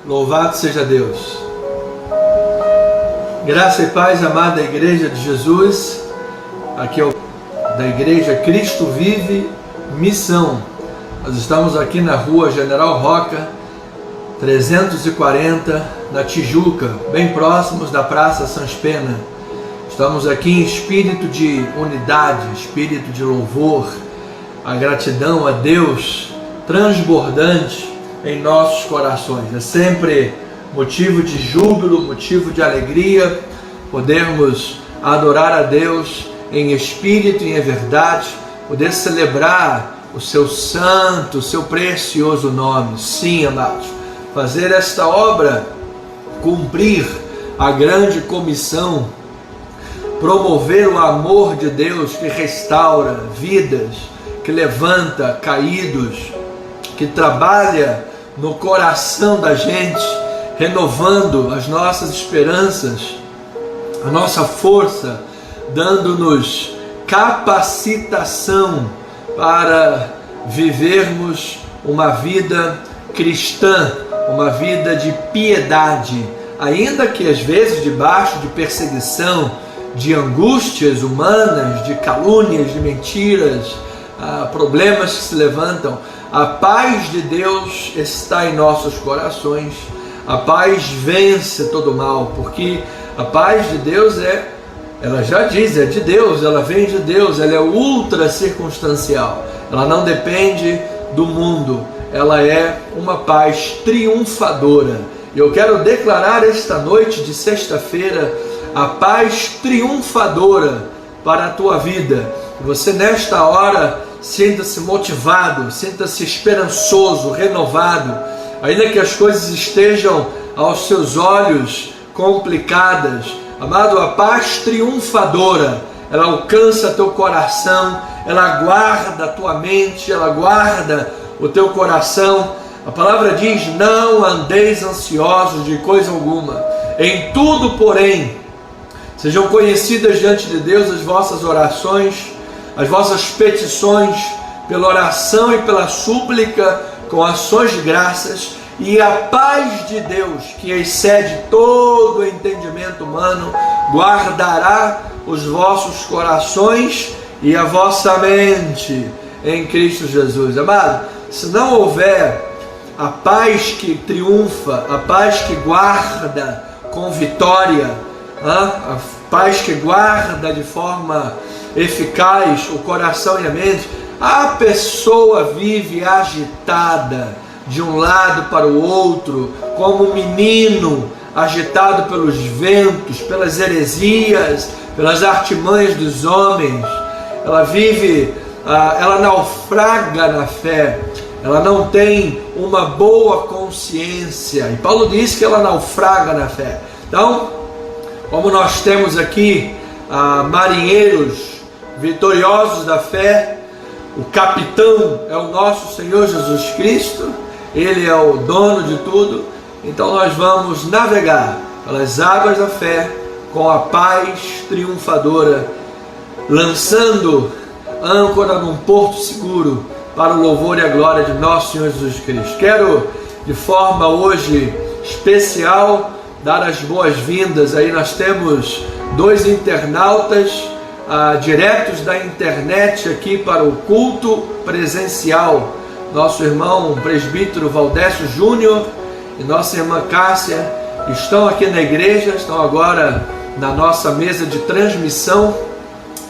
Louvado seja Deus. Graça e paz, amada Igreja de Jesus. Aqui é o da Igreja Cristo Vive Missão. Nós estamos aqui na rua General Roca 340, na Tijuca, bem próximos da Praça Sans Pena. Estamos aqui em espírito de unidade, espírito de louvor, a gratidão a Deus transbordante em nossos corações. É sempre motivo de júbilo, motivo de alegria, podermos adorar a Deus em espírito e em verdade, poder celebrar o seu santo, o seu precioso nome. Sim, amados, fazer esta obra, cumprir a grande comissão, promover o amor de Deus que restaura vidas, que levanta caídos, que trabalha no coração da gente, renovando as nossas esperanças, a nossa força, dando-nos capacitação para vivermos uma vida cristã, uma vida de piedade, ainda que às vezes debaixo de perseguição, de angústias humanas, de calúnias, de mentiras, problemas que se levantam. A paz de Deus está em nossos corações. A paz vence todo mal, porque a paz de Deus ela já diz, é de Deus, ela vem de Deus, ela é ultra circunstancial, ela não depende do mundo, ela é uma paz triunfadora. E eu quero declarar esta noite de sexta-feira a paz triunfadora para a tua vida. Você nesta hora sinta-se motivado, sinta-se esperançoso, renovado, ainda que as coisas estejam aos seus olhos complicadas. Amado, a paz triunfadora, ela alcança teu coração, ela guarda a tua mente, ela guarda o teu coração. A palavra diz: não andeis ansiosos de coisa alguma, em tudo, porém, sejam conhecidas diante de Deus as vossas orações, as vossas petições, pela oração e pela súplica, com ações de graças, e a paz de Deus, que excede todo o entendimento humano, guardará os vossos corações e a vossa mente em Cristo Jesus. Amado, se não houver a paz que triunfa, a paz que guarda com vitória, a paz que guarda de forma eficaz o coração e a mente, a pessoa vive agitada de um lado para o outro, como um menino agitado pelos ventos, pelas heresias, pelas artimanhas dos homens. Ela vive, ela naufraga na fé, ela não tem uma boa consciência. E Paulo diz que ela naufraga na fé. Então, como nós temos aqui marinheiros vitoriosos da fé, o capitão é o nosso Senhor Jesus Cristo, Ele é o dono de tudo. Então nós vamos navegar pelas águas da fé com a paz triunfadora, lançando âncora num porto seguro para o louvor e a glória de nosso Senhor Jesus Cristo. Quero de forma hoje especial dar as boas-vindas. Aí nós temos dois internautas diretos da internet aqui para o culto presencial. Nosso irmão presbítero Valdécio Júnior e nossa irmã Cássia estão aqui na igreja, estão agora na nossa mesa de transmissão,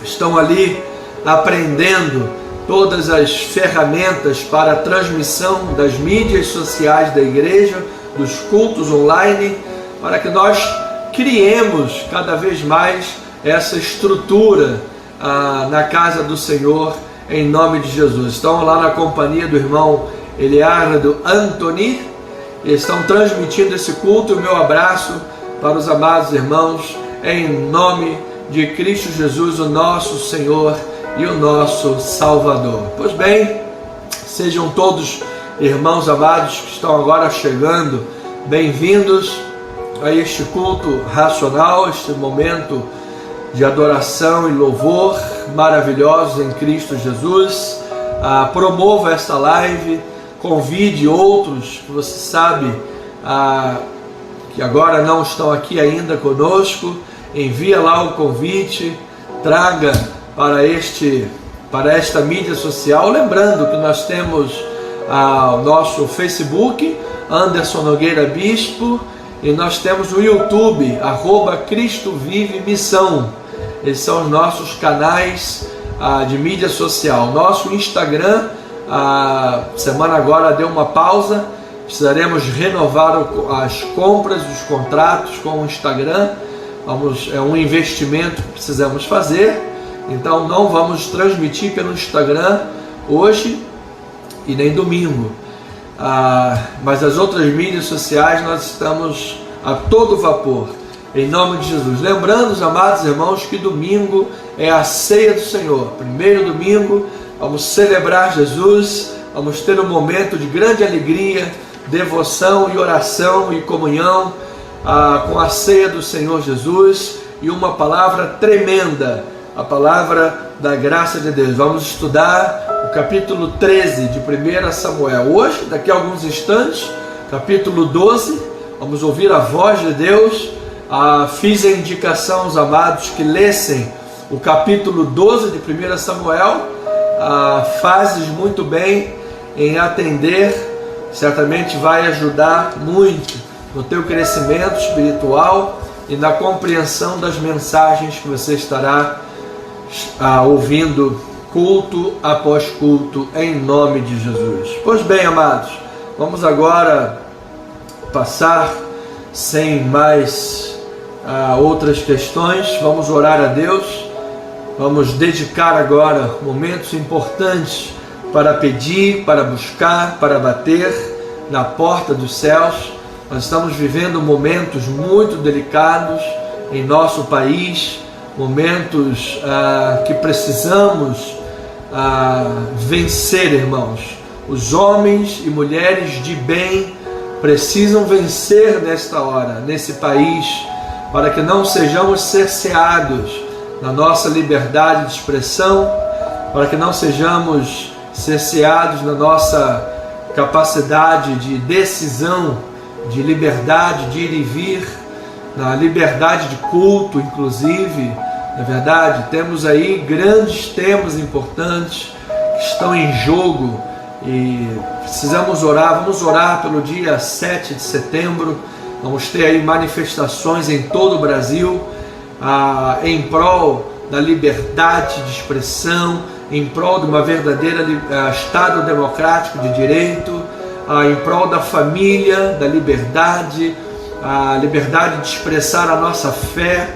estão ali aprendendo todas as ferramentas para a transmissão das mídias sociais da igreja, dos cultos online, para que nós criemos cada vez mais essa estrutura na casa do Senhor, em nome de Jesus. Estão lá na companhia do irmão Eliardo Antoni, e estão transmitindo esse culto. O meu abraço para os amados irmãos, em nome de Cristo Jesus, o nosso Senhor e o nosso Salvador. Pois bem, sejam todos irmãos amados que estão agora chegando, bem-vindos a este culto racional, este momento de adoração e louvor maravilhosos em Cristo Jesus. Promova esta live, convide outros que você sabe que agora não estão aqui ainda conosco, envia lá o convite, traga para esta mídia social. Lembrando que nós temos o nosso Facebook, Anderson Nogueira Bispo, e nós temos o YouTube, @Cristo Vive Missão. Esses são os nossos canais de mídia social. Nosso Instagram, a semana agora deu uma pausa, precisaremos renovar as compras, os contratos com o Instagram. É um investimento que precisamos fazer, então não vamos transmitir pelo Instagram hoje e nem domingo. Mas as outras mídias sociais nós estamos a todo vapor, em nome de Jesus. Lembrando, os amados irmãos, que domingo é a ceia do Senhor. Primeiro domingo, vamos celebrar Jesus, vamos ter um momento de grande alegria, devoção e oração e comunhão com a ceia do Senhor Jesus, e uma palavra tremenda, a palavra da graça de Deus. Vamos estudar o capítulo 13 de 1 Samuel. Hoje, daqui a alguns instantes, capítulo 12, vamos ouvir a voz de Deus. Fiz a indicação aos amados que lessem o capítulo 12 de 1 Samuel. Fazes muito bem em atender, certamente vai ajudar muito no teu crescimento espiritual e na compreensão das mensagens que você estará ouvindo culto após culto, em nome de Jesus. Pois bem, amados, vamos agora passar sem mais outras questões. Vamos orar a Deus, vamos dedicar agora momentos importantes para pedir, para buscar, para bater na porta dos céus. Nós estamos vivendo momentos muito delicados em nosso país, momentos que precisamos vencer, irmãos. Os homens e mulheres de bem precisam vencer nesta hora, nesse país, para que não sejamos cerceados na nossa liberdade de expressão, para que não sejamos cerceados na nossa capacidade de decisão, de liberdade de ir e vir, na liberdade de culto, inclusive. Na verdade, temos aí grandes temas importantes que estão em jogo e precisamos orar. Vamos orar pelo dia 7 de setembro. Vamos ter aí manifestações em todo o Brasil em prol da liberdade de expressão, em prol de uma verdadeira Estado democrático de direito, em prol da família, da liberdade, a liberdade de expressar a nossa fé,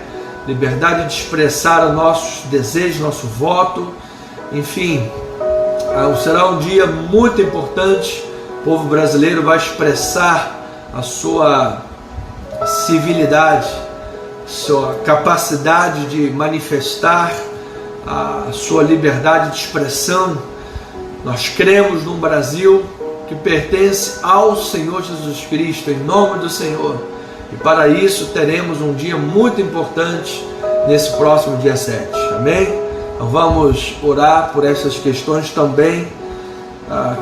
liberdade de expressar os nossos desejos, nosso voto. Enfim, será um dia muito importante. O povo brasileiro vai expressar a sua civilidade, sua capacidade de manifestar a sua liberdade de expressão. Nós cremos num Brasil que pertence ao Senhor Jesus Cristo, em nome do Senhor. E para isso teremos um dia muito importante nesse próximo dia 7. Amém? Então vamos orar por essas questões também,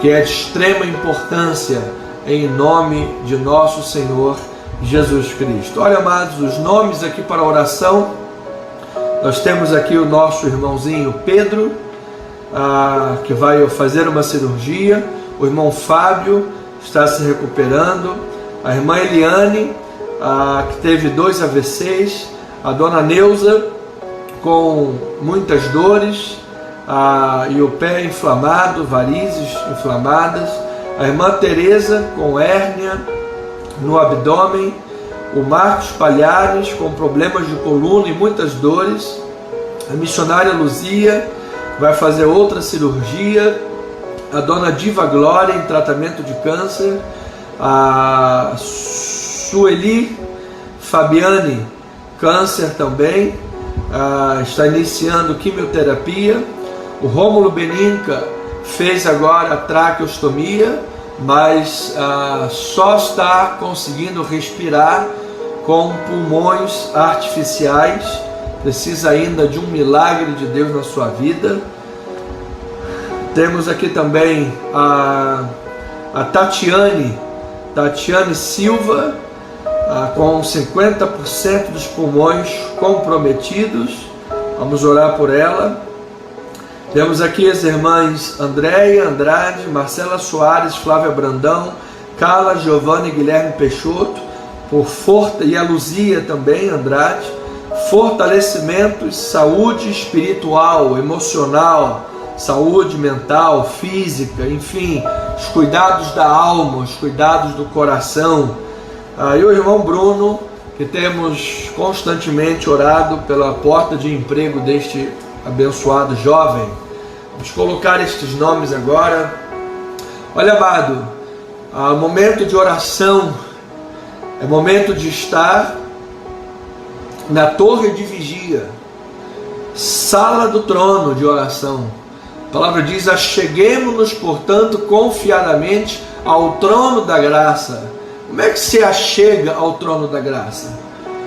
que é de extrema importância, em nome de nosso Senhor Jesus Cristo. Olha, amados, os nomes aqui para a oração. Nós temos aqui o nosso irmãozinho Pedro, que vai fazer uma cirurgia. O irmão Fábio está se recuperando. A irmã Eliane, que teve 2 AVCs. A dona Neuza, com muitas dores, e o pé inflamado, varizes inflamadas. A irmã Teresa, com hérnia no abdômen. O Marcos Palhares, com problemas de coluna e muitas dores. A missionária Luzia vai fazer outra cirurgia. A dona Diva Glória, em tratamento de câncer. A Sueli Fabiane, câncer também, está iniciando quimioterapia. O Rômulo Beninca fez agora a traqueostomia, mas só está conseguindo respirar com pulmões artificiais. Precisa ainda de um milagre de Deus na sua vida. Temos aqui também a Tatiane, Tatiane Silva, com 50% dos pulmões comprometidos. Vamos orar por ela. Temos aqui as irmãs Andréia Andrade, Marcela Soares, Flávia Brandão, Carla, Giovanna e Guilherme Peixoto, e a Luzia também, Andrade, fortalecimentos, saúde espiritual, emocional, saúde mental, física, enfim, os cuidados da alma, os cuidados do coração. E o irmão Bruno, que temos constantemente orado pela porta de emprego deste abençoado jovem. Vamos colocar estes nomes agora. Olha, amado, momento de oração é momento de estar na torre de vigia, sala do trono de oração. A palavra diz: acheguemo-nos, portanto, confiadamente ao trono da graça. Como é que se achega ao trono da graça?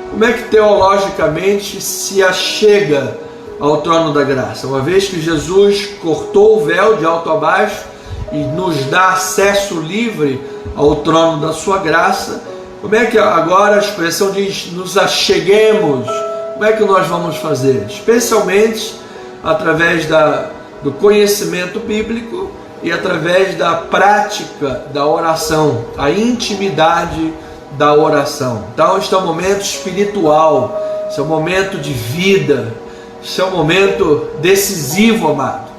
Como é que teologicamente se achega ao trono da graça? Uma vez que Jesus cortou o véu de alto a baixo e nos dá acesso livre ao trono da sua graça, como é que agora a expressão diz nos acheguemos? Como é que nós vamos fazer? Especialmente através do conhecimento bíblico e através da prática da oração, a intimidade da oração. Então este é um momento espiritual, esse é um momento de vida, esse é um momento decisivo, amado.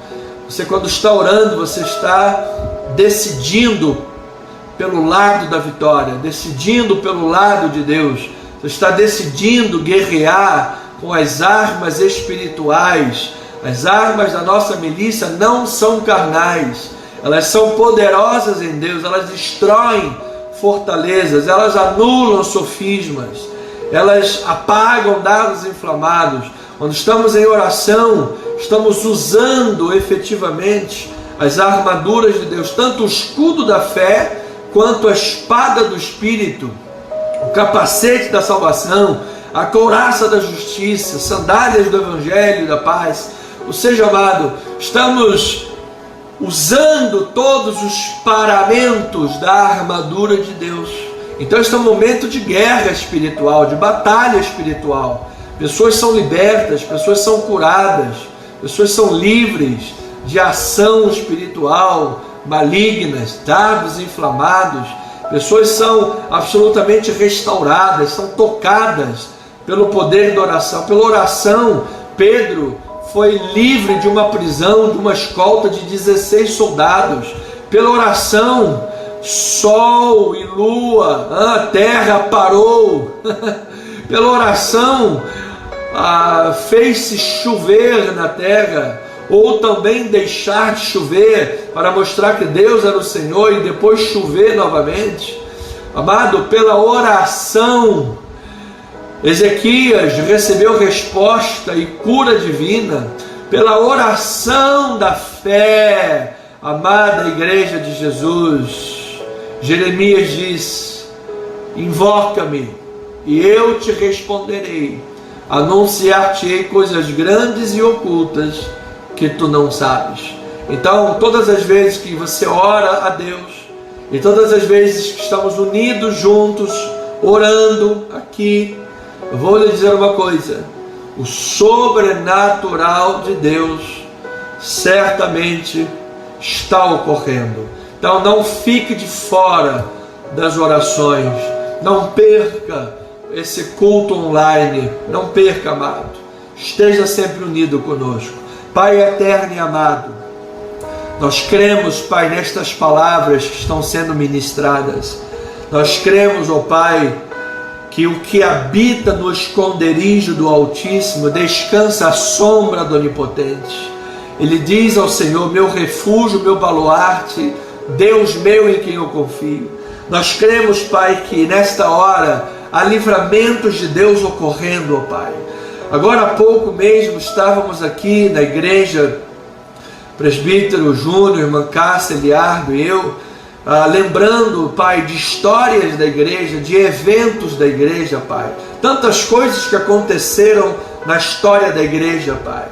Você, quando está orando, você está decidindo pelo lado da vitória, decidindo pelo lado de Deus. Você está decidindo guerrear com as armas espirituais. As armas da nossa milícia não são carnais, elas são poderosas em Deus, elas destroem fortalezas, elas anulam sofismas, elas apagam dardos inflamados. Quando estamos em oração, estamos usando efetivamente as armaduras de Deus, tanto o escudo da fé, quanto a espada do Espírito, o capacete da salvação, a couraça da justiça, sandálias do Evangelho e da paz. Ou seja, amado, estamos usando todos os paramentos da armadura de Deus. Então este é um momento de guerra espiritual, de batalha espiritual. Pessoas são libertas, pessoas são curadas, pessoas são livres de ação espiritual malignas, dardos inflamados. Pessoas são absolutamente restauradas, são tocadas pelo poder da oração. Pela oração, Pedro foi livre de uma prisão, de uma escolta de 16 soldados. Pela oração, sol e lua, a terra parou. Pela oração, fez-se chover na terra, ou também deixar de chover, para mostrar que Deus era o Senhor, e depois chover novamente. Amado, pela oração, Ezequias recebeu resposta e cura divina. Pela oração da fé, amada igreja de Jesus, Jeremias diz: invoca-me e eu te responderei, anunciar-te-ei coisas grandes e ocultas que tu não sabes. Então, todas as vezes que você ora a Deus, e todas as vezes que estamos unidos juntos, orando aqui, eu vou lhe dizer uma coisa: o sobrenatural de Deus certamente está ocorrendo. Então não fique de fora das orações, não perca esse culto online, não perca, amado, esteja sempre unido conosco. Pai eterno e amado, nós cremos, Pai, nestas palavras que estão sendo ministradas. Nós cremos, ó Pai, que o que habita no esconderijo do Altíssimo descansa à sombra do Onipotente. Ele diz ao Senhor: meu refúgio, meu baluarte, Deus meu em quem eu confio. Nós cremos, Pai, que nesta hora há livramentos de Deus ocorrendo, ó Pai. Agora há pouco mesmo estávamos aqui na igreja, presbítero Júnior, irmã Cássia, Eliardo e eu, lembrando, Pai, de histórias da igreja, de eventos da igreja, Pai. Tantas coisas que aconteceram na história da igreja, Pai.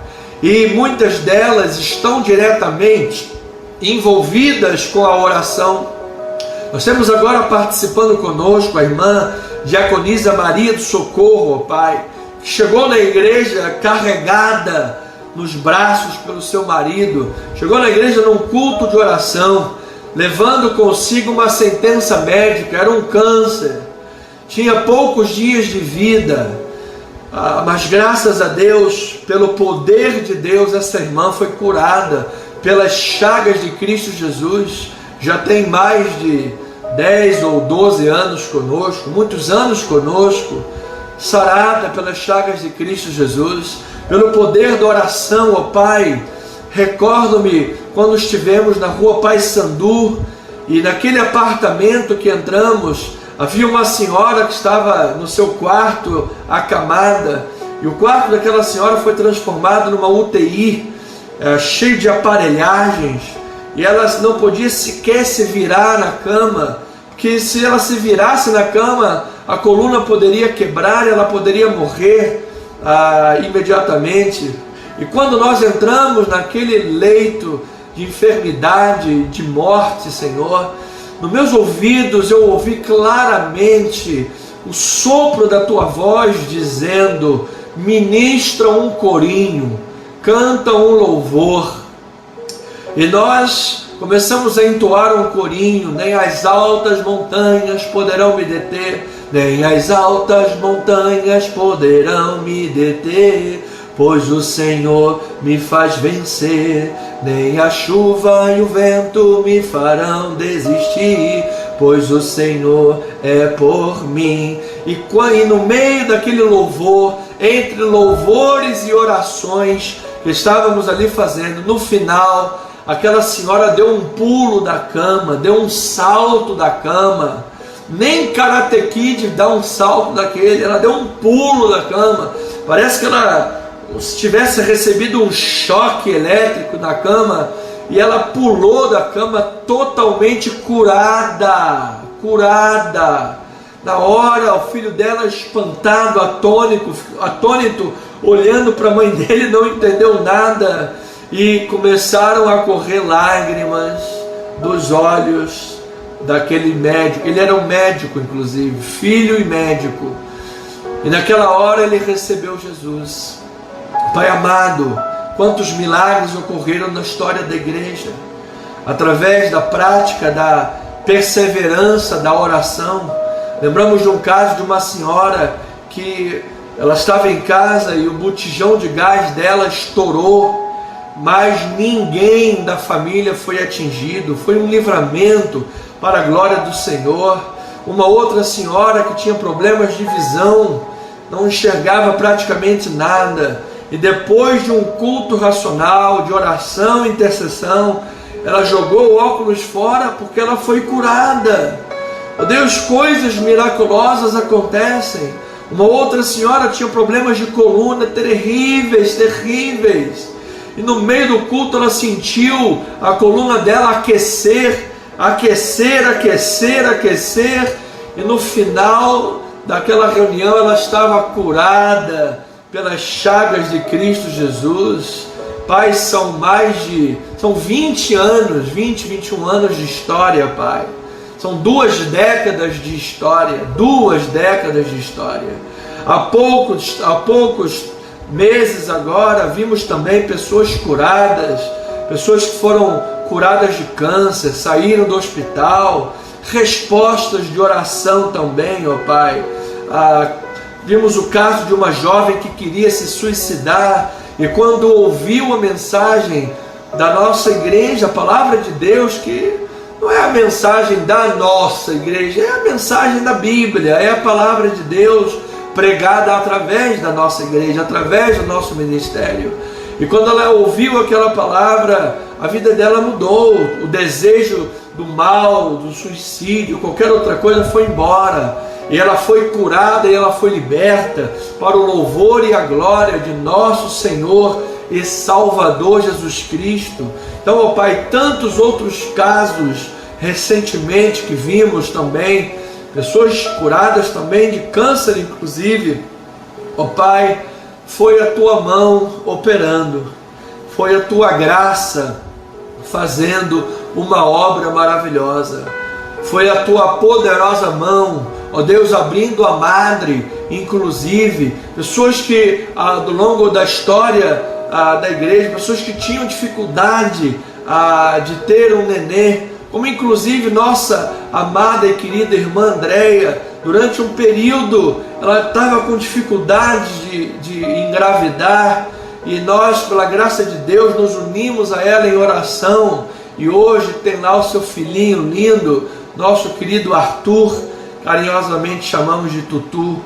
E muitas delas estão diretamente envolvidas com a oração. Nós temos agora participando conosco a irmã Diaconisa Maria do Socorro, ó Pai, que chegou na igreja carregada nos braços pelo seu marido, chegou na igreja num culto de oração, levando consigo uma sentença médica, era um câncer, tinha poucos dias de vida, mas graças a Deus, pelo poder de Deus, essa irmã foi curada pelas chagas de Cristo Jesus, já tem mais de 10 ou 12 anos conosco, muitos anos conosco, sarada pelas chagas de Cristo Jesus, pelo poder da oração, ó Pai. Recordo-me quando estivemos na rua Pai Sandu, e naquele apartamento que entramos, havia uma senhora que estava no seu quarto acamada, e o quarto daquela senhora foi transformado numa UTI, cheio de aparelhagens, e ela não podia sequer se virar na cama, porque se ela se virasse na cama, a coluna poderia quebrar, ela poderia morrer imediatamente. E quando nós entramos naquele leito de enfermidade, de morte, Senhor, nos meus ouvidos eu ouvi claramente o sopro da tua voz dizendo: ministra um corinho, canta um louvor. E nós começamos a entoar um corinho: nem as altas montanhas poderão me deter, nem as altas montanhas poderão me deter, pois o Senhor me faz vencer, nem a chuva e o vento me farão desistir, pois o Senhor é por mim. E no meio daquele louvor, entre louvores e orações que estávamos ali fazendo, no final, aquela senhora deu um pulo da cama, deu um salto da cama. Nem Karate Kid dá um salto daquele, ela deu um pulo da cama. Parece que ela tivesse recebido um choque elétrico na cama, e ela pulou da cama totalmente curada. Na hora, o filho dela, espantado, atônito, olhando para a mãe dele, não entendeu nada, e começaram a correr lágrimas dos olhos daquele médico. Ele era um médico, inclusive, filho e médico. E naquela hora ele recebeu Jesus. Pai amado, quantos milagres ocorreram na história da igreja, através da prática, da perseverança, da oração. Lembramos de um caso de uma senhora que ela estava em casa e o botijão de gás dela estourou, mas ninguém da família foi atingido. Foi um livramento para a glória do Senhor. Uma outra senhora que tinha problemas de visão, não enxergava praticamente nada, e depois de um culto racional, de oração e intercessão, ela jogou o óculos fora porque ela foi curada. Oh Deus, coisas miraculosas acontecem. Uma outra senhora tinha problemas de coluna terríveis, e no meio do culto ela sentiu a coluna dela aquecer, e no final daquela reunião ela estava curada pelas chagas de Cristo Jesus. Pai, são 20 anos, 21 anos de história, Pai. São 2 décadas de história, Há poucos meses agora, vimos também pessoas curadas, pessoas que foram curadas de câncer, saíram do hospital, respostas de oração também, ó Pai. Vimos o caso de uma jovem que queria se suicidar, e quando ouviu a mensagem da nossa igreja, a palavra de Deus, que não é a mensagem da nossa igreja, é a mensagem da Bíblia, é a palavra de Deus pregada através da nossa igreja, através do nosso ministério. E quando ela ouviu aquela palavra, a vida dela mudou, o desejo do mal, do suicídio, qualquer outra coisa foi embora, e ela foi curada e ela foi liberta para o louvor e a glória de nosso Senhor e Salvador Jesus Cristo. Então, ó Pai, tantos outros casos recentemente que vimos também, pessoas curadas também de câncer inclusive. Ó Pai, foi a Tua mão operando, foi a Tua graça fazendo uma obra maravilhosa. foi a tua poderosa mão, ó Deus, abrindo a madre, inclusive, pessoas que ao longo da história da igreja, pessoas que tinham dificuldade de ter um nenê, como inclusive nossa amada e querida irmã Andréia, durante um período ela estava com dificuldade de engravidar, e nós, pela graça de Deus, nos unimos a ela em oração, e hoje tem lá o seu filhinho lindo, nosso querido Arthur, carinhosamente chamamos de Tutu,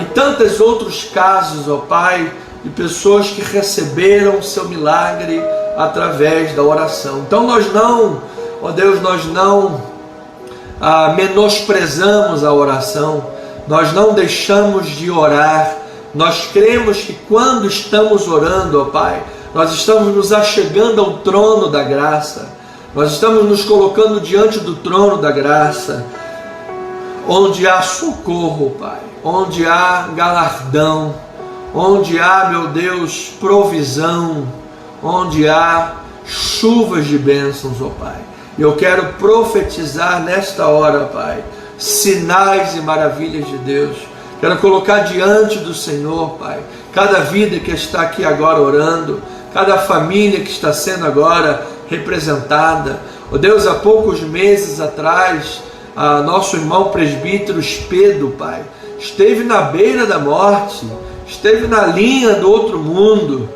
e tantos outros casos, ó Pai, de pessoas que receberam o seu milagre através da oração. Então nós não, ó Deus, nós não menosprezamos a oração, nós não deixamos de orar, nós cremos que quando estamos orando, ó Pai, nós estamos nos achegando ao trono da graça, nós estamos nos colocando diante do trono da graça, onde há socorro, Pai, onde há galardão, onde há, meu Deus, provisão, onde há chuvas de bênçãos, ó Pai. Eu quero profetizar nesta hora, Pai, sinais e maravilhas de Deus. Quero colocar diante do Senhor, Pai, cada vida que está aqui agora orando, cada família que está sendo agora representada. Ó Deus, há poucos meses atrás, nosso irmão presbítero Espedo, Pai, esteve na beira da morte, esteve na linha do outro mundo,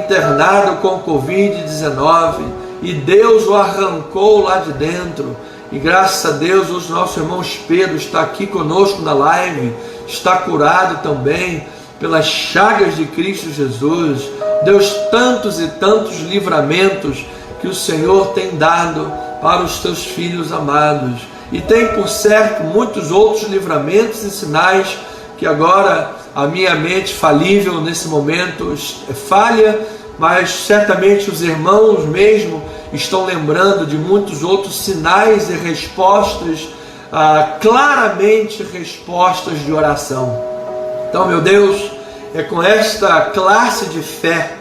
internado com Covid-19, e Deus o arrancou lá de dentro, e graças a Deus o nosso irmão Pedro está aqui conosco na live, está curado também pelas chagas de Cristo Jesus. Deus, tantos e tantos livramentos que o Senhor tem dado para os teus filhos amados, e tem por certo muitos outros livramentos e sinais que agora a minha mente falível nesse momento falha, mas certamente os irmãos mesmo estão lembrando de muitos outros sinais e respostas, claramente respostas de oração. Então, meu Deus, é com esta classe de fé,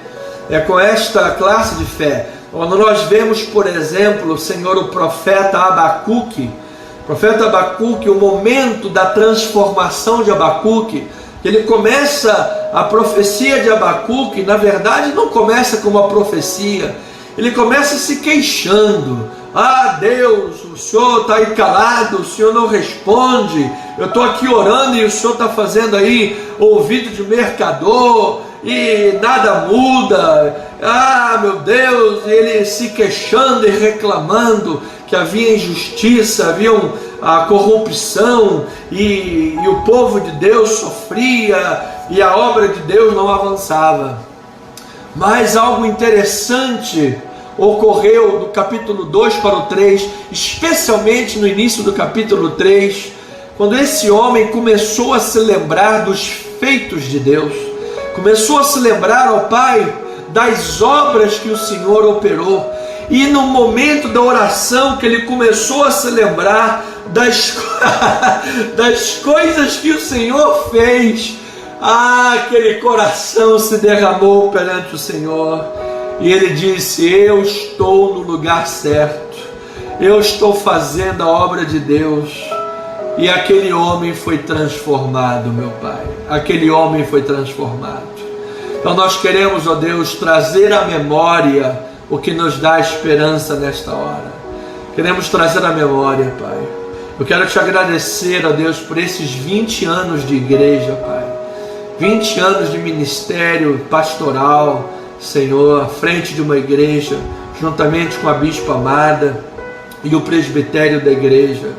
quando nós vemos, por exemplo, Senhor, o profeta Abacuque, o momento da transformação de Abacuque, ele começa a profecia de Abacuque, na verdade não começa com uma profecia, ele começa se queixando. Deus, o Senhor está aí calado, o Senhor não responde, eu estou aqui orando e o Senhor está fazendo aí ouvido de mercador e nada muda. Meu Deus, ele se queixando e reclamando que havia injustiça, havia a corrupção, e o povo de Deus sofria, e a obra de Deus não avançava. Mas algo interessante ocorreu do capítulo 2 para o 3, especialmente no início do capítulo 3, quando esse homem começou a se lembrar dos feitos de Deus, começou a se lembrar, ó Pai, das obras que o Senhor operou. E no momento da oração que ele começou a se lembrar das coisas que o Senhor fez, aquele coração se derramou perante o Senhor, e ele disse: eu estou no lugar certo, eu estou fazendo a obra de Deus. E aquele homem foi transformado, meu Pai, aquele homem foi transformado. Então nós queremos, ó Deus, trazer à memória o que nos dá esperança nesta hora. Queremos trazer à memória, Pai. Eu quero te agradecer, ó Deus, por esses 20 anos de igreja, Pai. 20 anos de ministério pastoral, Senhor, à frente de uma igreja, juntamente com a Bispa Amada e o presbitério da igreja.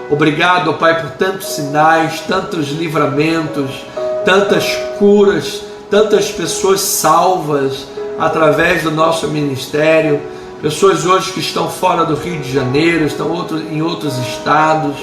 Obrigado, ó Pai, por tantos sinais, tantos livramentos, tantas curas, tantas pessoas salvas através do nosso ministério, pessoas hoje que estão fora do Rio de Janeiro, estão em outros estados.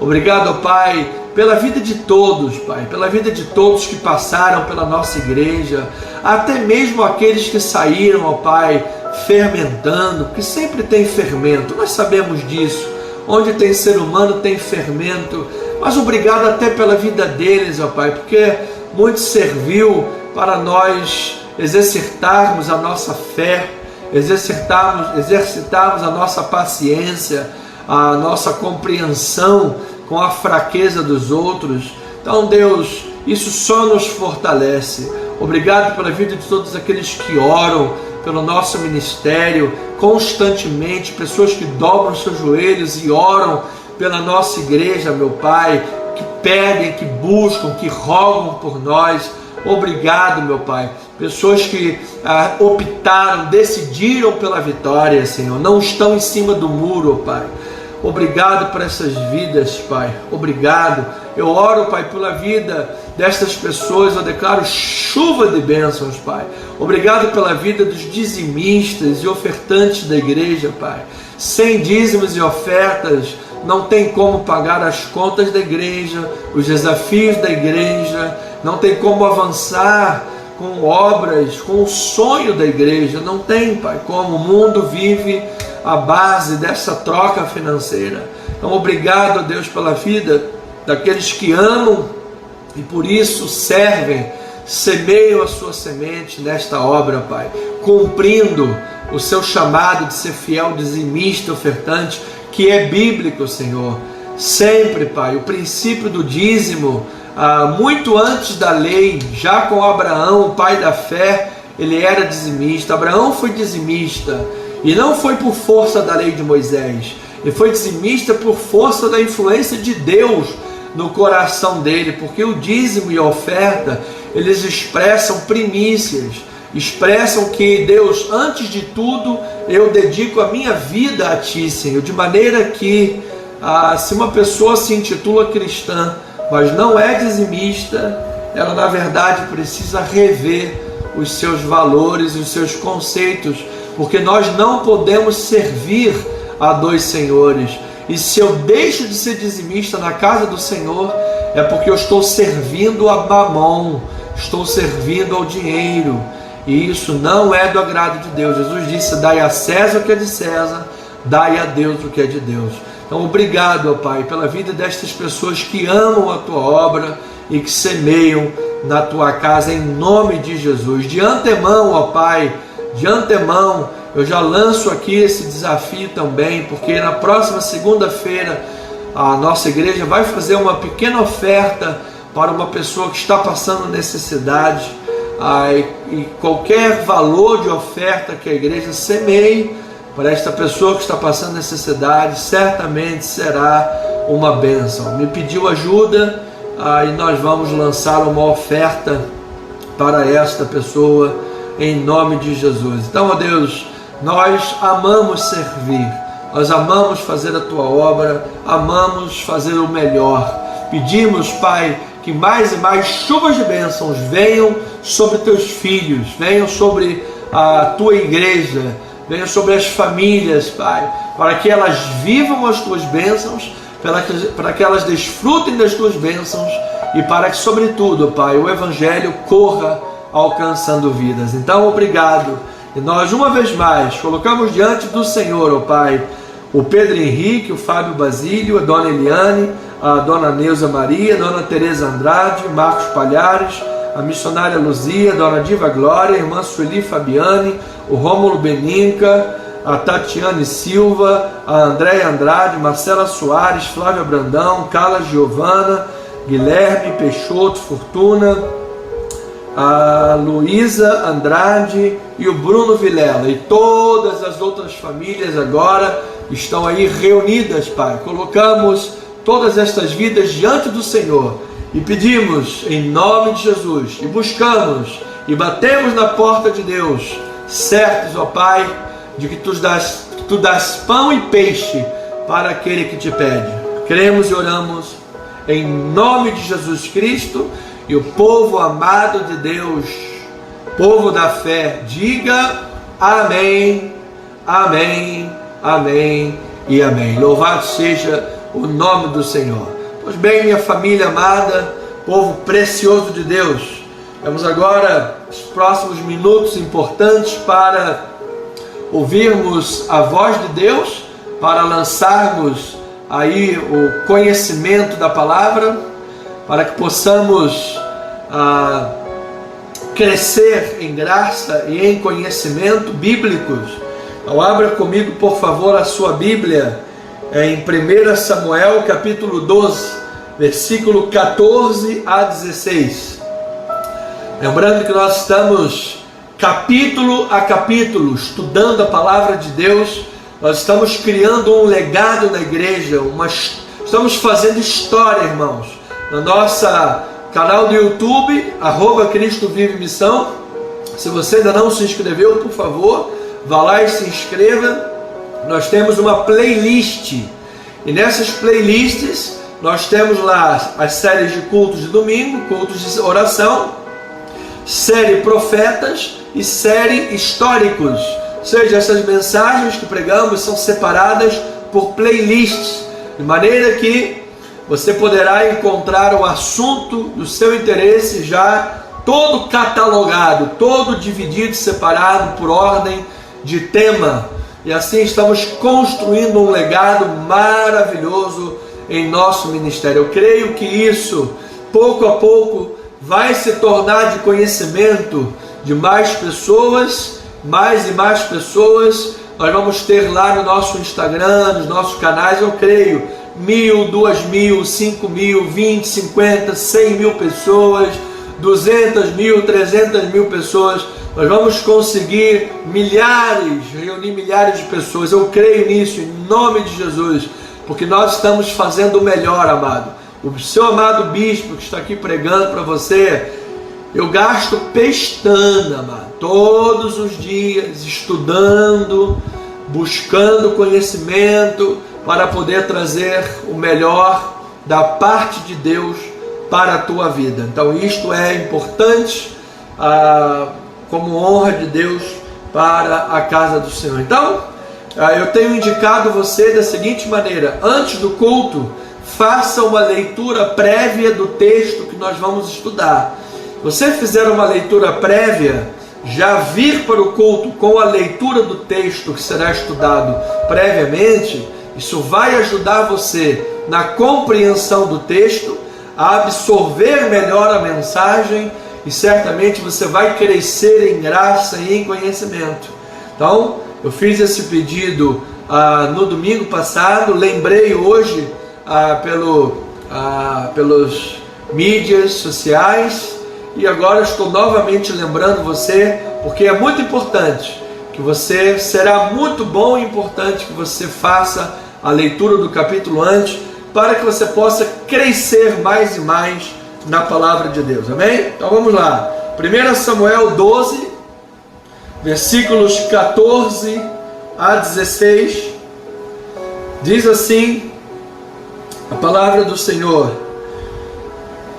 Obrigado, ó Pai, pela vida de todos, Pai, pela vida de todos que passaram pela nossa igreja, até mesmo aqueles que saíram, ó Pai, fermentando, porque sempre tem fermento, nós sabemos disso. Onde tem ser humano tem fermento, mas obrigado até pela vida deles, ó Pai, porque muito serviu para nós exercitarmos a nossa fé, exercitarmos a nossa paciência, a nossa compreensão com a fraqueza dos outros. Então, Deus, isso só nos fortalece. Obrigado pela vida de todos aqueles que oram pelo nosso ministério constantemente, pessoas que dobram seus joelhos e oram pela nossa igreja, meu Pai, que pedem, que buscam, que rogam por nós. Obrigado, meu Pai. Pessoas que optaram, decidiram pela vitória, Senhor, não estão em cima do muro, Pai. Obrigado por essas vidas, Pai. Obrigado. Eu oro, Pai, pela vida destas pessoas. Eu declaro chuva de bênçãos, Pai. Obrigado pela vida dos dizimistas e ofertantes da igreja, Pai. Sem dízimos e ofertas, não tem como pagar as contas da igreja, os desafios da igreja, não tem como avançar com obras, com o sonho da igreja. Não tem, Pai, como o mundo vive a base dessa troca financeira. Então, obrigado a Deus pela vida daqueles que amam e por isso servem, semeiam a sua semente nesta obra, Pai, cumprindo o seu chamado de ser fiel, dizimista, ofertante, que é bíblico, Senhor. Sempre, Pai, o princípio do dízimo, muito antes da lei, já com Abraão, o pai da fé, ele era dizimista. Abraão foi dizimista, e não foi por força da lei de Moisés, ele foi dizimista por força da influência de Deus no coração dele, porque o dízimo e a oferta, eles expressam primícias, expressam que Deus, antes de tudo, eu dedico a minha vida a Ti, Senhor, de maneira que, se uma pessoa se intitula cristã, mas não é dizimista, ela na verdade precisa rever os seus valores e os seus conceitos, porque nós não podemos servir a dois senhores. E se eu deixo de ser dizimista na casa do Senhor, é porque eu estou servindo a Mamon, estou servindo ao dinheiro, e isso não é do agrado de Deus. Jesus disse: dai a César o que é de César, dai a Deus o que é de Deus. Então, obrigado, ó Pai, pela vida destas pessoas que amam a Tua obra e que semeiam na Tua casa, em nome de Jesus. De antemão, ó Pai, de antemão, eu já lanço aqui esse desafio também, porque na próxima segunda-feira a nossa igreja vai fazer uma pequena oferta para uma pessoa que está passando necessidade, e qualquer valor de oferta que a igreja semeie para esta pessoa que está passando necessidade, certamente será uma bênção. Me pediu ajuda, e nós vamos lançar uma oferta para esta pessoa, em nome de Jesus. Então, ó Deus, nós amamos servir, nós amamos fazer a Tua obra, amamos fazer o melhor. Pedimos, Pai, que mais e mais chuvas de bênçãos venham sobre Teus filhos, venham sobre a Tua igreja, venham sobre as famílias, Pai, para que elas vivam as Tuas bênçãos, para que elas desfrutem das Tuas bênçãos e para que, sobretudo, Pai, o Evangelho corra alcançando vidas. Então, obrigado. E nós, uma vez mais, colocamos diante do Senhor, ó Pai, o Pedro Henrique, o Fábio Basílio, a Dona Eliane, a Dona Neuza Maria, a Dona Tereza Andrade, Marcos Palhares, a missionária Luzia, a Dona Diva Glória, a irmã Sueli Fabiane, o Rômulo Beninca, a Tatiane Silva, a Andréia Andrade, Marcela Soares, Flávia Brandão, Carla Giovana, Guilherme Peixoto Fortuna, a Luísa Andrade e o Bruno Vilela, e todas as outras famílias agora estão aí reunidas, Pai. Colocamos todas estas vidas diante do Senhor e pedimos em nome de Jesus, e buscamos e batemos na porta de Deus, certos, ó Pai, de que Tu dás pão e peixe para aquele que te pede. Cremos e oramos em nome de Jesus Cristo. E o povo amado de Deus, povo da fé, diga amém, amém, amém e amém. Louvado seja o nome do Senhor. Pois bem, minha família amada, povo precioso de Deus, vamos agora os próximos minutos importantes para ouvirmos a voz de Deus, para lançarmos aí o conhecimento da palavra, para que possamos crescer em graça e em conhecimento bíblicos. Então, abra comigo, por favor, a sua Bíblia em 1 Samuel capítulo 12, versículo 14 a 16. Lembrando que nós estamos capítulo a capítulo estudando a palavra de Deus, nós estamos criando um legado na igreja, estamos fazendo história, irmãos, no nosso canal do YouTube, @Cristo Vive Missão. Se você ainda não se inscreveu, por favor, vá lá e se inscreva. Nós temos uma playlist, e nessas playlists nós temos lá as séries de cultos de domingo, cultos de oração, série profetas e série históricos. Ou seja, essas mensagens que pregamos são separadas por playlists, de maneira que você poderá encontrar o assunto do seu interesse já todo catalogado, todo dividido, separado por ordem de tema. E assim estamos construindo um legado maravilhoso em nosso ministério. Eu creio que isso, pouco a pouco, vai se tornar de conhecimento de mais pessoas, mais e mais pessoas. Nós vamos ter lá no nosso Instagram, nos nossos canais, eu creio, 1.000, 2.000, 5.000, 20, 50, 100 mil pessoas, 200.000, 300.000 pessoas. Nós vamos conseguir reunir milhares de pessoas. Eu creio nisso, em nome de Jesus, porque nós estamos fazendo o melhor, amado. O seu amado bispo que está aqui pregando para você, eu gasto pestana, amado, todos os dias, estudando, buscando conhecimento, para poder trazer o melhor da parte de Deus para a tua vida. Então isto é importante, como honra de Deus para a casa do Senhor. Então, eu tenho indicado você da seguinte maneira: antes do culto, faça uma leitura prévia do texto que nós vamos estudar. Se você fizer uma leitura prévia, já vir para o culto com a leitura do texto que será estudado previamente, isso vai ajudar você na compreensão do texto, a absorver melhor a mensagem, e certamente você vai crescer em graça e em conhecimento. Então, eu fiz esse pedido no domingo passado, lembrei hoje pelos mídias sociais, e agora estou novamente lembrando você, porque é muito importante que você, será muito bom e importante que você faça a leitura do capítulo antes, para que você possa crescer mais e mais na palavra de Deus, amém? Então vamos lá, 1 Samuel 12, versículos 14 a 16, diz assim a palavra do Senhor: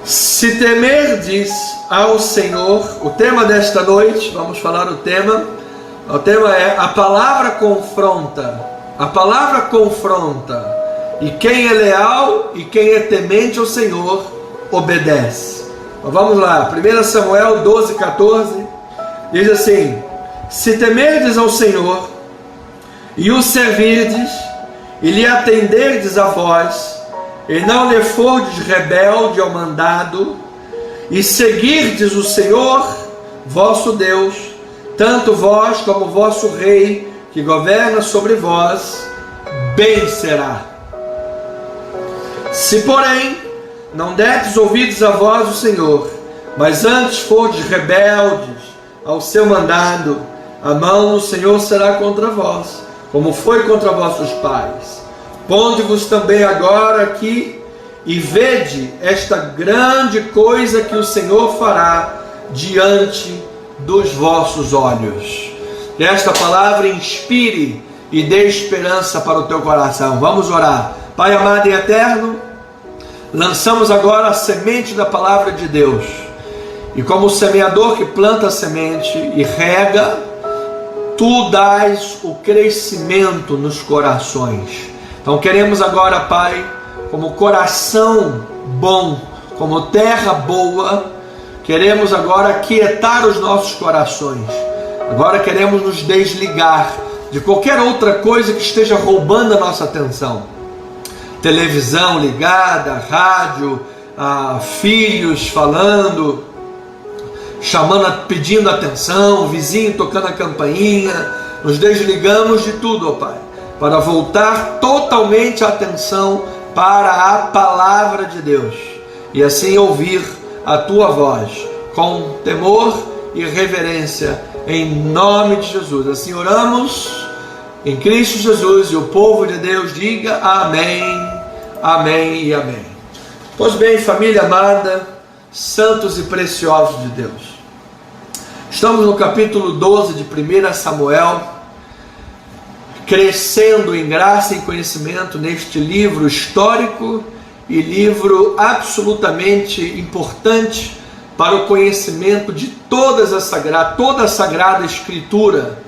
se temerdes ao Senhor, o tema desta noite, vamos falar o tema é a palavra confronta. A palavra confronta, e quem é leal e quem é temente ao Senhor, obedece. Então vamos lá, 1 Samuel 12, 14, diz assim: se temerdes ao Senhor, e o servirdes, e lhe atenderdes a vós, e não lhe fordes rebelde ao mandado, e seguirdes o Senhor, vosso Deus, tanto vós como vosso rei, que governa sobre vós, bem será. Se, porém, não derdes ouvidos à voz do Senhor, mas antes fordes rebeldes ao seu mandado, a mão do Senhor será contra vós, como foi contra vossos pais. Ponde-vos também agora aqui, e vede esta grande coisa que o Senhor fará diante dos vossos olhos. Que esta palavra inspire e dê esperança para o teu coração. Vamos orar. Pai amado e eterno, lançamos agora a semente da palavra de Deus, e como o semeador que planta a semente e rega, tu dás o crescimento nos corações. Então queremos agora, Pai, como coração bom, como terra boa, queremos agora aquietar os nossos corações. Agora queremos nos desligar de qualquer outra coisa que esteja roubando a nossa atenção. Televisão ligada, rádio, filhos falando, pedindo atenção, vizinho tocando a campainha. Nos desligamos de tudo, ó Pai, para voltar totalmente a atenção para a palavra de Deus e assim ouvir a tua voz com temor e reverência, em nome de Jesus. Assim oramos em Cristo Jesus, e o povo de Deus diga amém, amém e amém. Pois bem, família amada, santos e preciosos de Deus, estamos no capítulo 12 de 1 Samuel, crescendo em graça e conhecimento neste livro histórico e livro absolutamente importante para o conhecimento de toda a Sagrada Escritura.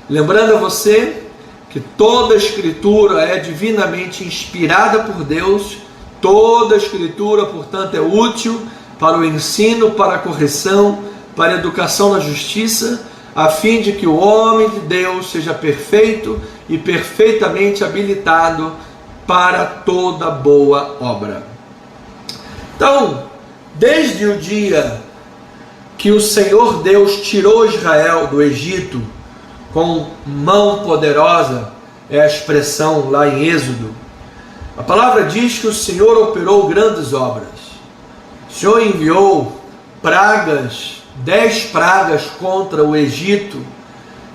Lembrando a você que toda a Escritura é divinamente inspirada por Deus, toda a Escritura, portanto, é útil para o ensino, para a correção, para a educação na justiça, a fim de que o homem de Deus seja perfeito e perfeitamente habilitado para toda boa obra. Então, desde o dia que o Senhor Deus tirou Israel do Egito com mão poderosa, é a expressão lá em Êxodo, a palavra diz que o Senhor operou grandes obras. O Senhor enviou pragas, 10 pragas contra o Egito,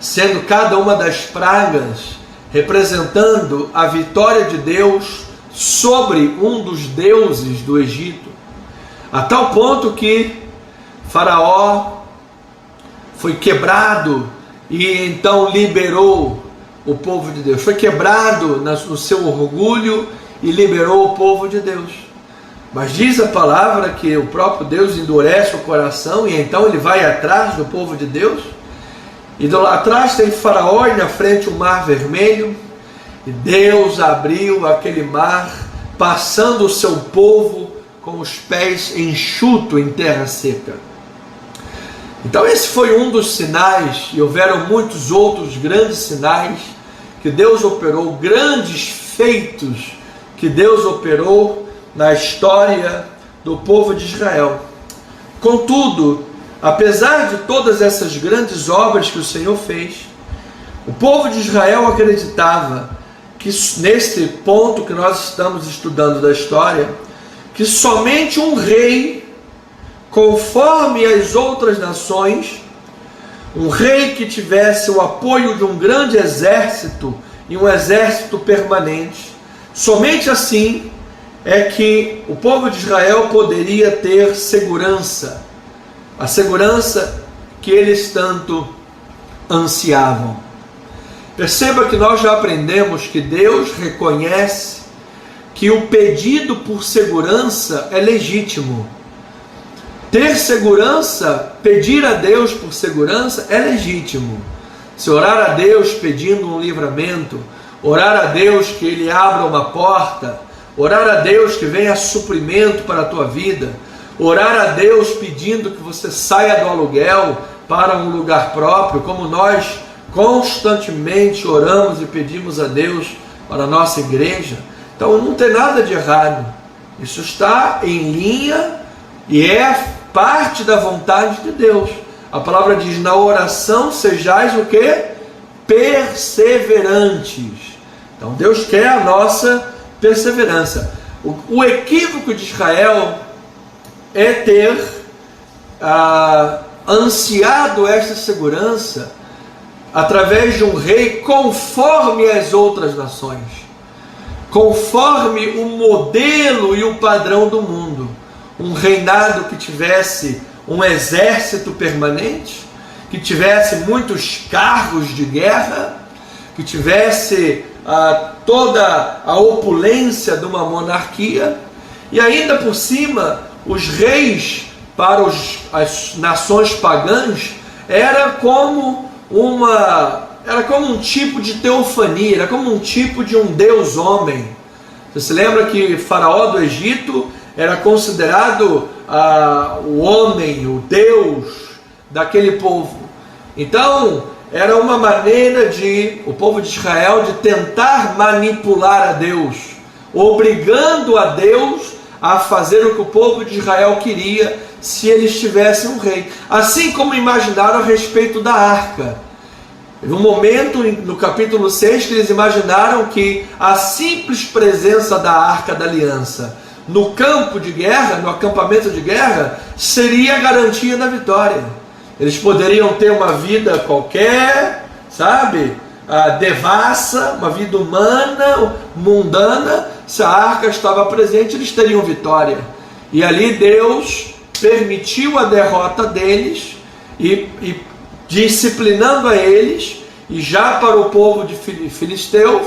sendo cada uma das pragas representando a vitória de Deus sobre um dos deuses do Egito, a tal ponto que Faraó foi quebrado e então liberou o povo de Deus. Foi quebrado no seu orgulho e liberou o povo de Deus. Mas diz a palavra que o próprio Deus endurece o coração e então ele vai atrás do povo de Deus. E lá atrás tem Faraó e na frente o Mar Vermelho. E Deus abriu aquele mar, passando o seu povo com os pés enxutos em terra seca. Então esse foi um dos sinais, e houveram muitos outros grandes sinais que Deus operou, grandes feitos que Deus operou na história do povo de Israel. Contudo, apesar de todas essas grandes obras que o Senhor fez, o povo de Israel acreditava que, nesse ponto que nós estamos estudando da história, que somente um rei, conforme as outras nações, um rei que tivesse o apoio de um grande exército e um exército permanente, somente assim é que o povo de Israel poderia ter segurança, a segurança que eles tanto ansiavam. Perceba que nós já aprendemos que Deus reconhece que o pedido por segurança é legítimo. Ter segurança, pedir a Deus por segurança é legítimo. Se orar a Deus pedindo um livramento, orar a Deus que Ele abra uma porta, orar a Deus que venha suprimento para a tua vida, orar a Deus pedindo que você saia do aluguel para um lugar próprio, como nós constantemente oramos e pedimos a Deus para a nossa igreja. Então não tem nada de errado. Isso está em linha e é parte da vontade de Deus. A palavra diz: na oração sejais o quê? Perseverantes. Então Deus quer a nossa perseverança. O equívoco de Israel é ter ansiado esta segurança através de um rei conforme as outras nações, conforme o modelo e o padrão do mundo. Um reinado que tivesse um exército permanente, que tivesse muitos carros de guerra, que tivesse toda a opulência de uma monarquia, e ainda por cima, os reis para as nações pagãs era como um tipo de teofania, era como um tipo de um deus homem. Você se lembra que Faraó do Egito era considerado o homem, o Deus daquele povo. Então, era uma maneira o povo de Israel de tentar manipular a Deus, obrigando a Deus a fazer o que o povo de Israel queria se eles tivessem um rei. Assim como imaginaram a respeito da arca. Teve um momento no capítulo 6 que eles imaginaram que a simples presença da Arca da Aliança no campo de guerra, no acampamento de guerra, seria a garantia da vitória. Eles poderiam ter uma vida qualquer, sabe, devassa, uma vida humana, mundana. Se a arca estava presente, eles teriam vitória. E ali Deus permitiu a derrota deles e disciplinando a eles, e já para o povo de filisteu,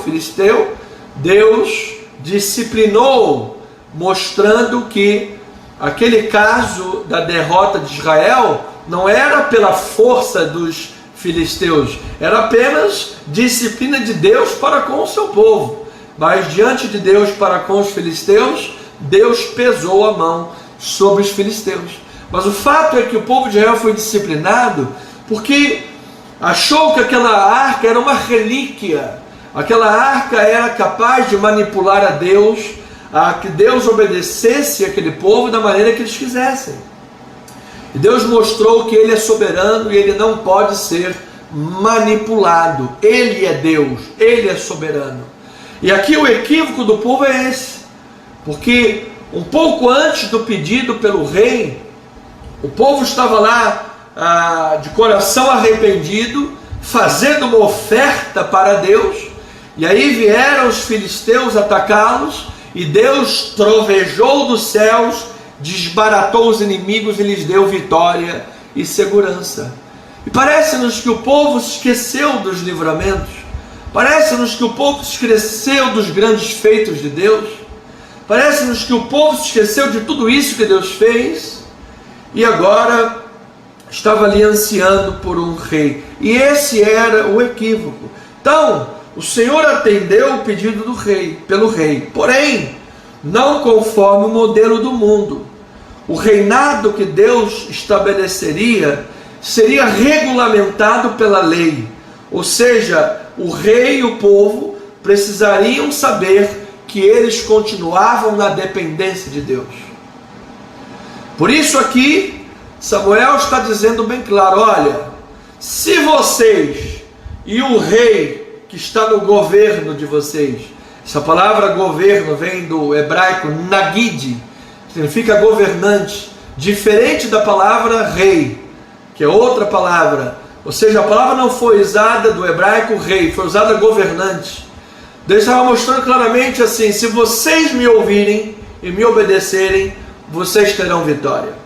Deus disciplinou, mostrando que aquele caso da derrota de Israel não era pela força dos filisteus, era apenas disciplina de Deus para com o seu povo. Mas diante de Deus para com os filisteus, Deus pesou a mão sobre os filisteus. Mas o fato é que o povo de Israel foi disciplinado porque achou que aquela arca era uma relíquia, aquela arca era capaz de manipular a Deus, a que Deus obedecesse aquele povo da maneira que eles quisessem. E Deus mostrou que Ele é soberano e Ele não pode ser manipulado. Ele é Deus, Ele é soberano. E aqui o equívoco do povo é esse, porque um pouco antes do pedido pelo rei, o povo estava lá de coração arrependido, fazendo uma oferta para Deus, e aí vieram os filisteus atacá-los, e Deus trovejou dos céus, desbaratou os inimigos e lhes deu vitória e segurança. E parece-nos que o povo se esqueceu dos livramentos, parece-nos que o povo se esqueceu dos grandes feitos de Deus, parece-nos que o povo se esqueceu de tudo isso que Deus fez, e agora estava ali ansiando por um rei. E esse era o equívoco. Então, o Senhor atendeu o pedido do rei, pelo rei, porém, não conforme o modelo do mundo. O reinado que Deus estabeleceria seria regulamentado pela lei, ou seja, o rei e o povo precisariam saber que eles continuavam na dependência de Deus. Por isso aqui, Samuel está dizendo bem claro, olha, se vocês e o rei que está no governo de vocês, essa palavra governo vem do hebraico nagid, significa governante, diferente da palavra rei, que é outra palavra, ou seja, a palavra não foi usada do hebraico rei, foi usada governante. Deus estava mostrando claramente assim, se vocês me ouvirem e me obedecerem, vocês terão vitória.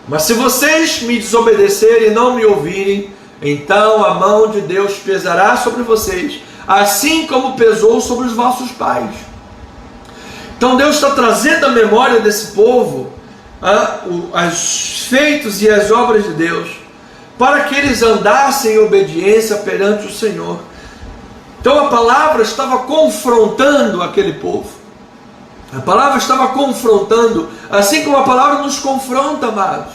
Mas se vocês me desobedecerem e não me ouvirem, então a mão de Deus pesará sobre vocês, assim como pesou sobre os vossos pais. Então Deus está trazendo à memória desse povo os feitos e as obras de Deus, para que eles andassem em obediência perante o Senhor. Então a palavra estava confrontando aquele povo. A palavra estava confrontando, assim como a palavra nos confronta, amados.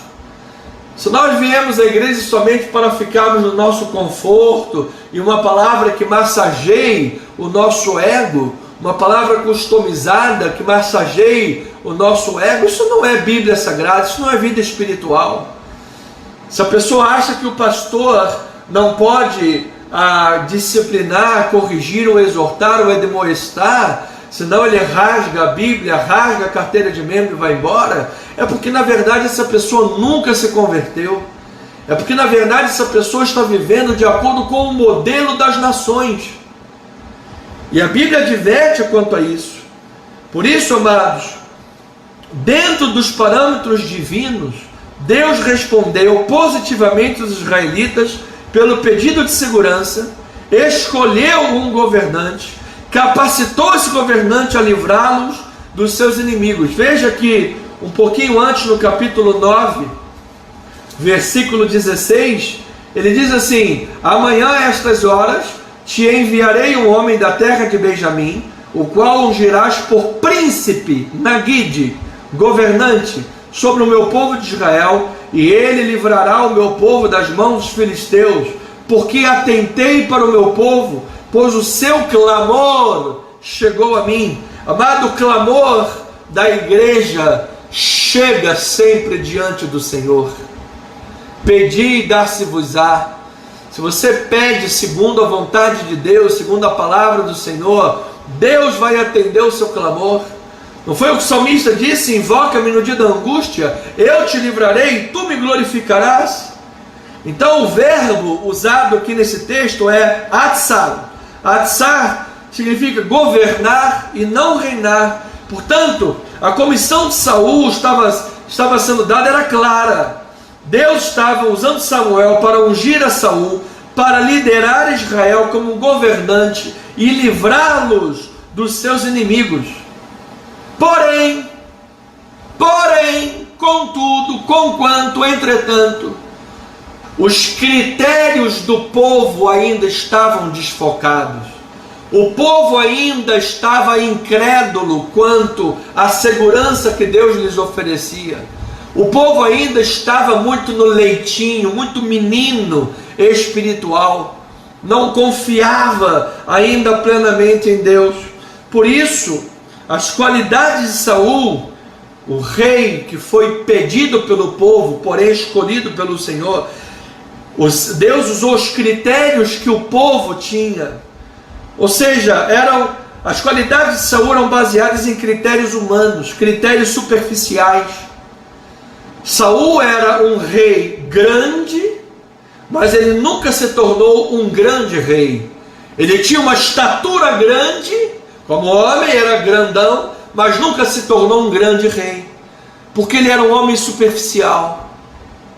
Se nós viemos à igreja somente para ficarmos no nosso conforto, e uma palavra que massageie o nosso ego, uma palavra customizada que massageie o nosso ego, isso não é Bíblia Sagrada, isso não é vida espiritual. Se a pessoa acha que o pastor não pode disciplinar, corrigir ou exortar ou admoestar, senão ele rasga a Bíblia, rasga a carteira de membro e vai embora, é porque na verdade essa pessoa nunca se converteu, é porque na verdade essa pessoa está vivendo de acordo com o modelo das nações, e a Bíblia adverte quanto a isso. Por isso, amados, dentro dos parâmetros divinos, Deus respondeu positivamente aos israelitas pelo pedido de segurança, escolheu um governante, capacitou esse governante a livrá-los dos seus inimigos. Veja que um pouquinho antes, no capítulo 9, versículo 16, ele diz assim: amanhã a estas horas te enviarei um homem da terra de Benjamim, o qual ungirás por príncipe, nagid, governante, sobre o meu povo de Israel, e ele livrará o meu povo das mãos dos filisteus, porque atentei para o meu povo, pois o seu clamor chegou a mim. Amado, o clamor da igreja chega sempre diante do Senhor. Pedi e dar-se-vos-á. se você pede segundo a vontade de Deus, segundo a palavra do Senhor, Deus vai atender o seu clamor. Não foi o que o salmista disse? Invoca-me no dia da angústia, eu te livrarei e tu me glorificarás. Então o verbo usado aqui nesse texto é atsar. Atsar significa governar e não reinar. Portanto, a comissão de Saul estava sendo dada, era clara. Deus estava usando Samuel para ungir a Saul, para liderar Israel como governante e livrá-los dos seus inimigos. Porém, contudo, conquanto, entretanto, os critérios do povo ainda estavam desfocados. O povo ainda estava incrédulo quanto à segurança que Deus lhes oferecia. O povo ainda estava muito no leitinho, muito menino espiritual. Não confiava ainda plenamente em Deus. Por isso, as qualidades de Saul, o rei que foi pedido pelo povo, porém escolhido pelo Senhor, Deus usou os critérios que o povo tinha. Ou seja, as qualidades de Saul eram baseadas em critérios humanos, critérios superficiais. Saul era um rei grande, mas ele nunca se tornou um grande rei. Ele tinha uma estatura grande, como homem era grandão, mas nunca se tornou um grande rei, porque ele era um homem superficial.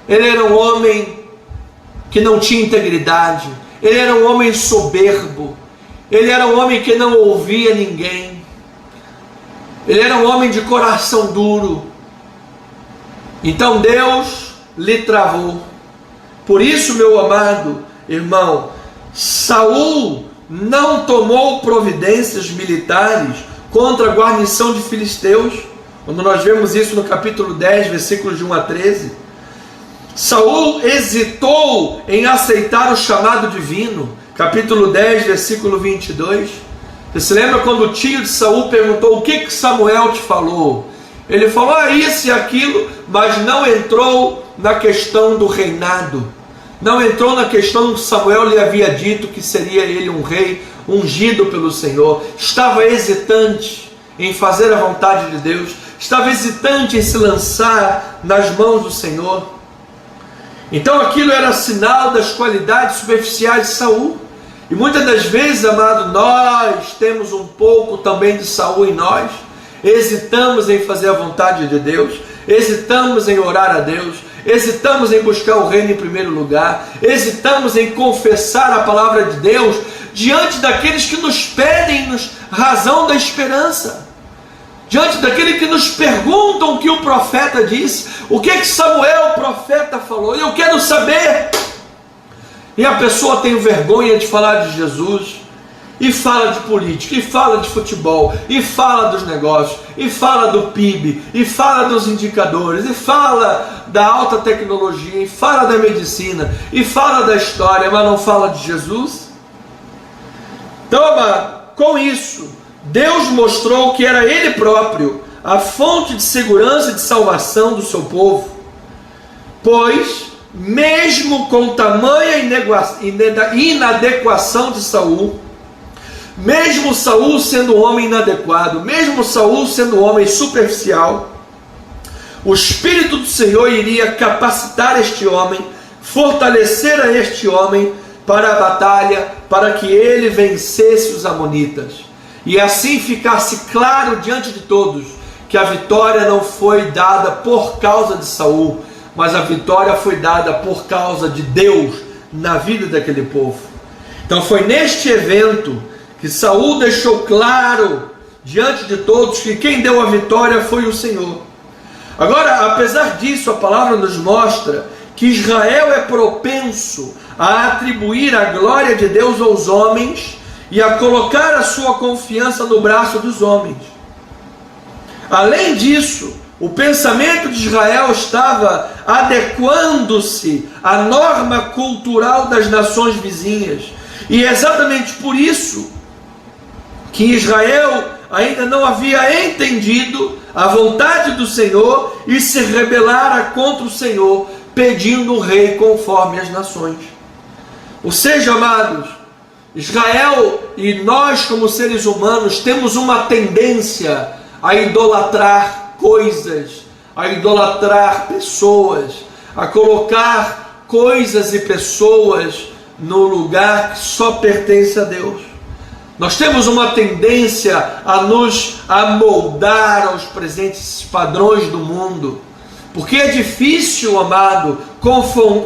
Ele era um homem que não tinha integridade. Ele era um homem soberbo. Ele era um homem que não ouvia ninguém. Ele era um homem de coração duro. Então Deus lhe travou. Por isso, meu amado irmão, Saul não tomou providências militares contra a guarnição de filisteus, quando nós vemos isso no capítulo 10, versículos de 1 a 13. Saul hesitou em aceitar o chamado divino, capítulo 10, versículo 22. Você se lembra quando o tio de Saul perguntou: o que Samuel te falou? Ele falou isso e aquilo, mas não entrou na questão do reinado. Não entrou na questão que Samuel lhe havia dito que seria ele um rei ungido pelo Senhor. Estava hesitante em fazer a vontade de Deus. Estava hesitante em se lançar nas mãos do Senhor. Então aquilo era sinal das qualidades superficiais de Saul. E muitas das vezes, amado, nós temos um pouco também de Saul em nós. Hesitamos em fazer a vontade de Deus. Hesitamos em orar a Deus. Hesitamos em buscar o reino em primeiro lugar. Hesitamos em confessar a palavra de Deus diante daqueles que nos pedem razão da esperança. Diante daquele que nos perguntam o que o profeta disse, o que Samuel, o profeta, falou. Eu quero saber. E a pessoa tem vergonha de falar de Jesus, e fala de política, e fala de futebol, e fala dos negócios, e fala do PIB, e fala dos indicadores, e fala da alta tecnologia, e fala da medicina, e fala da história, mas não fala de Jesus. Então, com isso, Deus mostrou que era Ele próprio a fonte de segurança e de salvação do seu povo, pois, mesmo com tamanha inadequação de Saul, mesmo Saul sendo um homem inadequado, mesmo Saul sendo um homem superficial, o Espírito do Senhor iria capacitar este homem, fortalecer a este homem para a batalha, para que ele vencesse os amonitas. E assim ficasse claro diante de todos que a vitória não foi dada por causa de Saul, mas a vitória foi dada por causa de Deus na vida daquele povo. Então foi neste evento que Saul deixou claro diante de todos que quem deu a vitória foi o Senhor. Agora, apesar disso, a palavra nos mostra que Israel é propenso a atribuir a glória de Deus aos homens e a colocar a sua confiança no braço dos homens. Além disso, o pensamento de Israel estava adequando-se à norma cultural das nações vizinhas. E é exatamente por isso que Israel ainda não havia entendido a vontade do Senhor e se rebelara contra o Senhor, pedindo um rei conforme as nações. Ou seja, amados, Israel e nós como seres humanos temos uma tendência a idolatrar coisas, a idolatrar pessoas, a colocar coisas e pessoas no lugar que só pertence a Deus. Nós temos uma tendência a nos amoldar aos presentes padrões do mundo, porque é difícil, amado,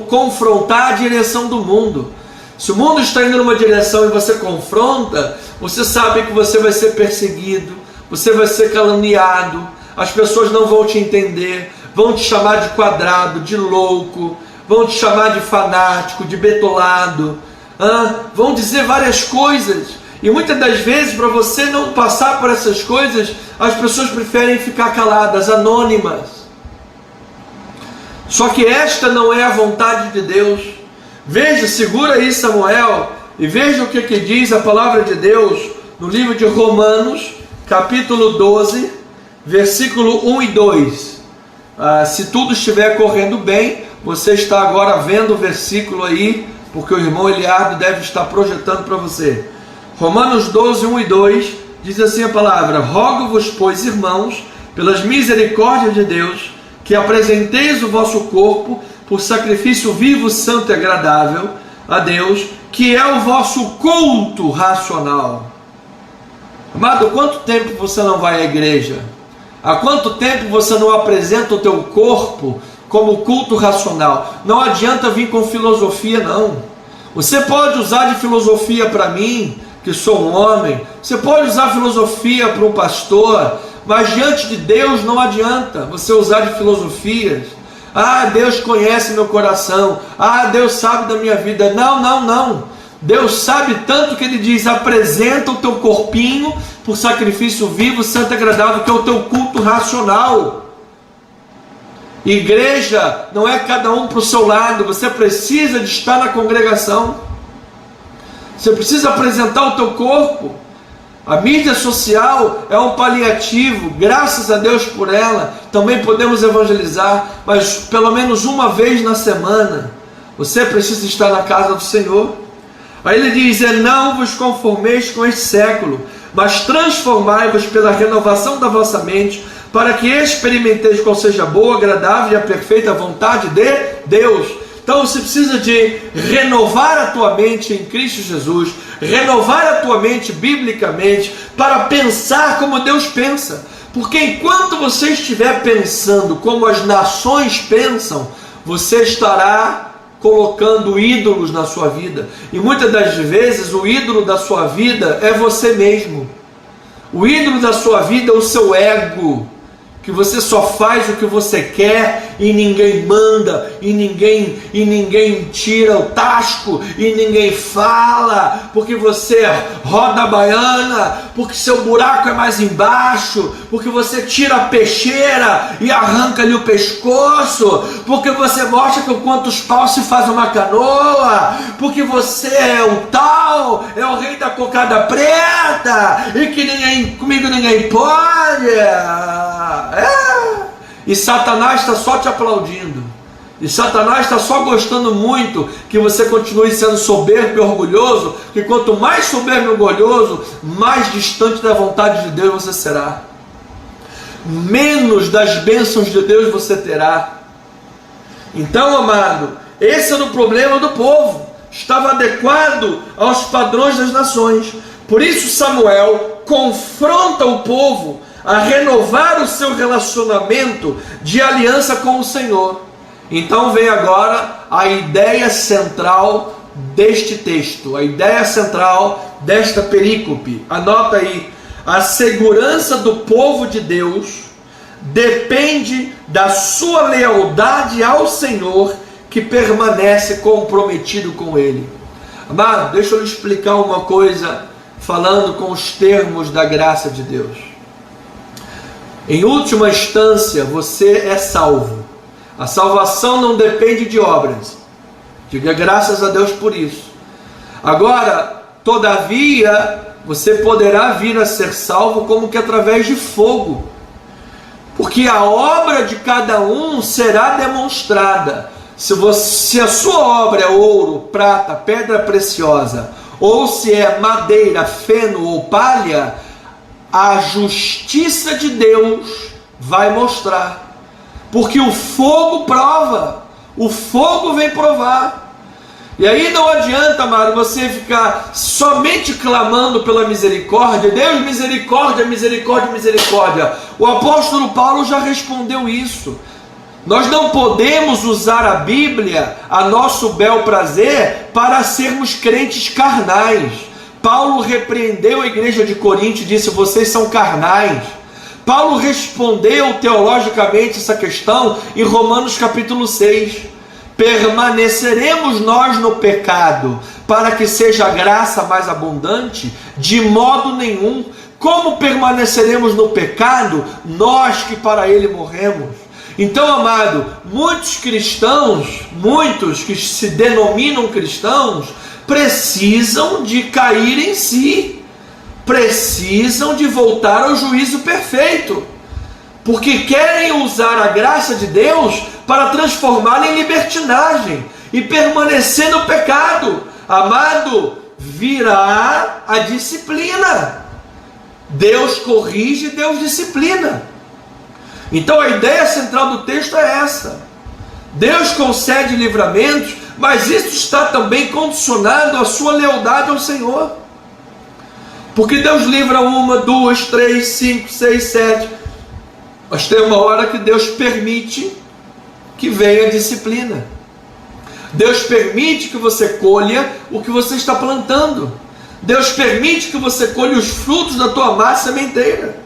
confrontar a direção do mundo. Se o mundo está indo numa direção e você confronta, você sabe que você vai ser perseguido, você vai ser caluniado, as pessoas não vão te entender, vão te chamar de quadrado, de louco, vão te chamar de fanático, de betolado, vão dizer várias coisas. E muitas das vezes, para você não passar por essas coisas, as pessoas preferem ficar caladas, anônimas. Só que esta não é a vontade de Deus. Veja, segura aí Samuel, e veja o que diz a palavra de Deus no livro de Romanos, capítulo 12, versículo 1 e 2. Se tudo estiver correndo bem, você está agora vendo o versículo aí, porque o irmão Eliardo deve estar projetando para você. Romanos 12, 1 e 2, diz assim a palavra: rogo-vos, pois, irmãos, pelas misericórdias de Deus, que apresenteis o vosso corpo por sacrifício vivo, santo e agradável a Deus, que é o vosso culto racional. Amado, quanto tempo você não vai à igreja? Há quanto tempo você não apresenta o teu corpo como culto racional? Não adianta vir com filosofia, não. Você pode usar de filosofia para mim, que sou um homem, você pode usar filosofia para um pastor, mas diante de Deus não adianta você usar de filosofias. Deus conhece meu coração, Deus sabe da minha vida. Não. Deus sabe tanto que Ele diz: apresenta o teu corpinho por sacrifício vivo, santo e agradável, que é o teu culto racional. Igreja não é cada um para o seu lado, você precisa de estar na congregação, você precisa apresentar o teu corpo. A mídia social é um paliativo, graças a Deus por ela, também podemos evangelizar, mas pelo menos uma vez na semana, você precisa estar na casa do Senhor. Aí ele diz: não vos conformeis com este século, mas transformai-vos pela renovação da vossa mente, para que experimenteis qual seja a boa, agradável e a perfeita vontade de Deus. Então você precisa de renovar a tua mente em Cristo Jesus, renovar a tua mente biblicamente, para pensar como Deus pensa. Porque enquanto você estiver pensando como as nações pensam, você estará colocando ídolos na sua vida. E muitas das vezes o ídolo da sua vida é você mesmo. O ídolo da sua vida é o seu ego, que você só faz o que você quer e ninguém manda, e ninguém tira o tasco, e ninguém fala, porque você roda a baiana, porque seu buraco é mais embaixo, porque você tira a peixeira e arranca-lhe o pescoço, porque você mostra que com quantos paus se faz uma canoa, porque você é o tal, é o rei da cocada preta, e que comigo ninguém pode. E Satanás está só te aplaudindo, e Satanás está só gostando muito que você continue sendo soberbo e orgulhoso, que quanto mais soberbo e orgulhoso, mais distante da vontade de Deus você será, menos das bênçãos de Deus você terá. Então, amado, esse era o problema do povo, estava adequado aos padrões das nações. Por isso Samuel confronta o povo a renovar o seu relacionamento de aliança com o Senhor. Então vem agora a ideia central deste texto, a ideia central desta perícope. Anota aí: a segurança do povo de Deus depende da sua lealdade ao Senhor, que permanece comprometido com Ele. Amado, deixa eu lhe explicar uma coisa, falando com os termos da graça de Deus. Em última instância, você é salvo. A salvação não depende de obras. Diga graças a Deus por isso. Agora, todavia, você poderá vir a ser salvo como que através de fogo. Porque a obra de cada um será demonstrada. se a sua obra é ouro, prata, pedra preciosa, ou se é madeira, feno ou palha, a justiça de Deus vai mostrar, porque o fogo prova, o fogo vem provar. E aí não adianta, amado, você ficar somente clamando pela misericórdia. Deus, misericórdia, misericórdia, misericórdia. O apóstolo Paulo já respondeu isso. Nós não podemos usar a Bíblia a nosso bel prazer para sermos crentes carnais. Paulo repreendeu a igreja de Corinto e disse: vocês são carnais. Paulo respondeu teologicamente essa questão em Romanos capítulo 6. Permaneceremos nós no pecado para que seja a graça mais abundante? De modo nenhum. Como permaneceremos no pecado, nós que para ele morremos? Então, amado, muitos cristãos, muitos que se denominam cristãos, precisam de cair em si, precisam de voltar ao juízo perfeito, porque querem usar a graça de Deus para transformá-la em libertinagem e permanecer no pecado. Amado, virá a disciplina. Deus corrige, Deus disciplina. Então a ideia central do texto é essa. Deus concede livramentos, mas isso está também condicionado à sua lealdade ao Senhor. Porque Deus livra 1, 2, 3, 5, 6, 7. Mas tem uma hora que Deus permite que venha a disciplina. Deus permite que você colha o que você está plantando. Deus permite que você colhe os frutos da tua massa sementeira.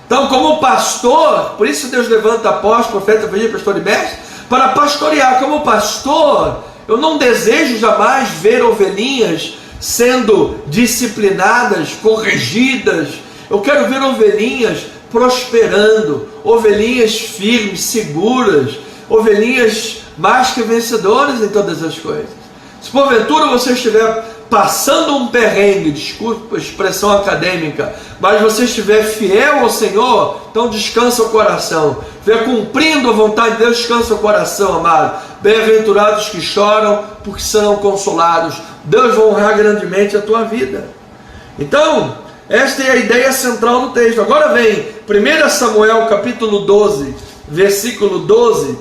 Então, como pastor, por isso Deus levanta apóstolo, profeta, evangelista, pastor e mestre, para pastorear. Como pastor, eu não desejo jamais ver ovelhinhas sendo disciplinadas, corrigidas. Eu quero ver ovelhinhas prosperando, ovelhinhas firmes, seguras, ovelhinhas mais que vencedoras em todas as coisas. Se porventura você estiver passando um perrengue, desculpa a expressão acadêmica, mas você estiver fiel ao Senhor, então descansa o coração. Estiver cumprindo a vontade de Deus, descansa o coração, amado. Bem-aventurados que choram, porque serão consolados. Deus vai honrar grandemente a tua vida. Então, esta é a ideia central do texto. Agora vem 1 Samuel capítulo 12, versículo 12.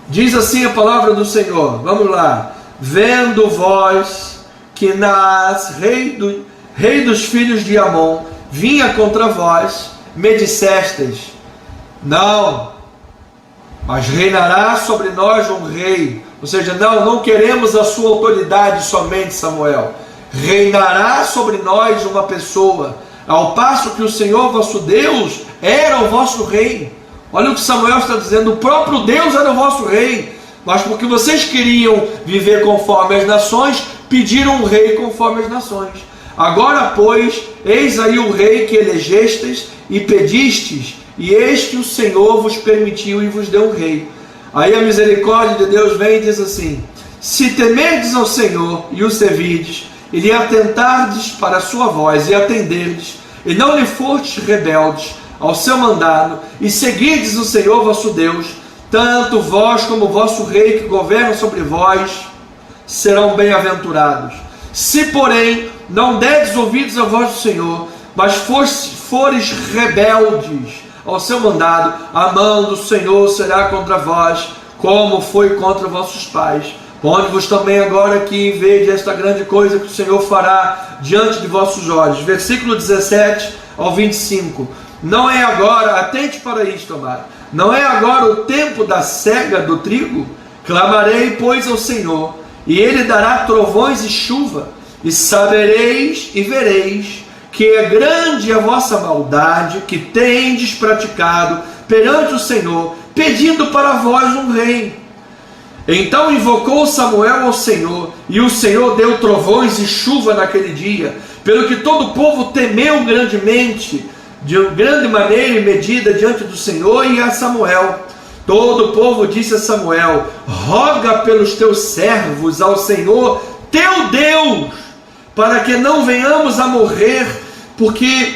Diz assim a palavra do Senhor. Vamos lá. Vendo vós que Naás, rei dos filhos de Amon, vinha contra vós, me dissestes: não, mas reinará sobre nós um rei. Ou seja, não queremos a sua autoridade somente, Samuel. Reinará sobre nós uma pessoa, ao passo que o Senhor vosso Deus era o vosso rei. Olha o que Samuel está dizendo: o próprio Deus era o vosso rei, mas porque vocês queriam viver conforme as nações, pediram um rei conforme as nações. Agora, pois, eis aí o rei que elegestes e pedistes, e eis que o Senhor vos permitiu e vos deu um rei. Aí a misericórdia de Deus vem e diz assim: se temerdes ao Senhor e o servirdes, e lhe atentardes para a sua voz e atenderdes, e não lhe fortes rebeldes ao seu mandado, e seguirdes o Senhor vosso Deus, tanto vós como o vosso rei que governa sobre vós serão bem-aventurados. Se, porém, não derdes ouvidos à voz do Senhor, mas fores rebeldes ao seu mandado, a mão do Senhor será contra vós, como foi contra vossos pais. Ponde-vos também agora aqui e vede esta grande coisa que o Senhor fará diante de vossos olhos. Versículo 17 ao 25. Não é agora, atente para isto, amado, não é agora o tempo da cega do trigo? Clamarei, pois, ao Senhor, e Ele dará trovões e chuva, e sabereis e vereis que é grande a vossa maldade que tendes praticado perante o Senhor, pedindo para vós um rei. Então invocou Samuel ao Senhor, e o Senhor deu trovões e chuva naquele dia, pelo que todo o povo temeu grandemente, de grande maneira e medida diante do Senhor e a Samuel. Todo o povo disse a Samuel: roga pelos teus servos ao Senhor teu Deus, para que não venhamos a morrer, porque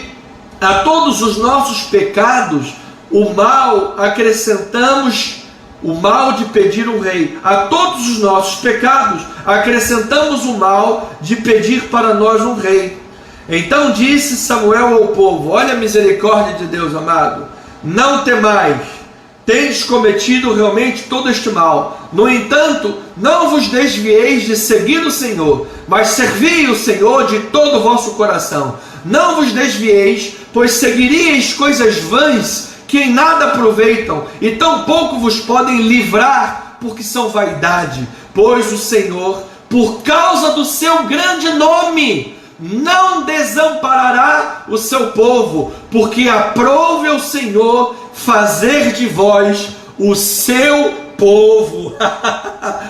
a todos os nossos pecados o mal acrescentamos o mal de pedir um rei. A todos os nossos pecados acrescentamos o mal de pedir para nós um rei. Então disse Samuel ao povo: olha a misericórdia de Deus, amado, não temais, tendes cometido realmente todo este mal. No entanto, não vos desvieis de seguir o Senhor, mas servi o Senhor de todo o vosso coração. Não vos desvieis, pois seguiríeis coisas vãs que em nada aproveitam, e tampouco vos podem livrar, porque são vaidade. Pois o Senhor, por causa do seu grande nome, não desamparará o seu povo, porque aprouve o Senhor fazer de vós o seu povo.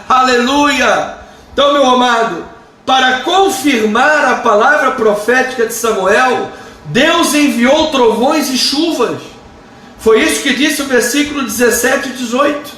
Aleluia! Então, meu amado, para confirmar a palavra profética de Samuel, Deus enviou trovões e chuvas. Foi isso que disse o versículo 17 e 18.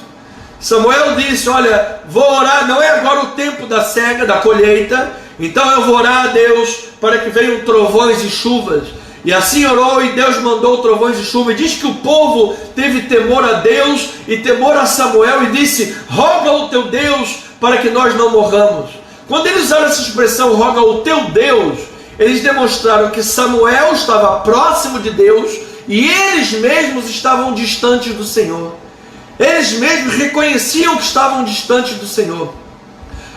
Samuel disse: olha, vou orar, não é agora o tempo da cega, da colheita, então eu vou orar a Deus para que venham trovões e chuvas. E assim orou, e Deus mandou trovões e chuva. E diz que o povo teve temor a Deus e temor a Samuel, e disse: roga ao teu Deus para que nós não morramos. Quando eles usaram essa expressão, roga ao teu Deus, eles demonstraram que Samuel estava próximo de Deus e eles mesmos estavam distantes do Senhor. Eles mesmos reconheciam que estavam distantes do Senhor.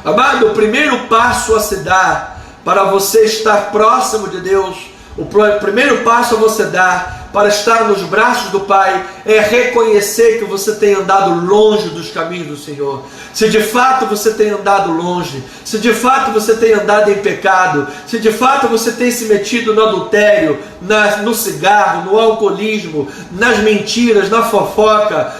Amado, o primeiro passo a se dar para você estar próximo de Deus, o primeiro passo a você dar para estar nos braços do Pai, é reconhecer que você tem andado longe dos caminhos do Senhor. Se de fato você tem andado longe, se de fato você tem andado em pecado, se de fato você tem se metido no adultério, no cigarro, no alcoolismo, nas mentiras, na fofoca,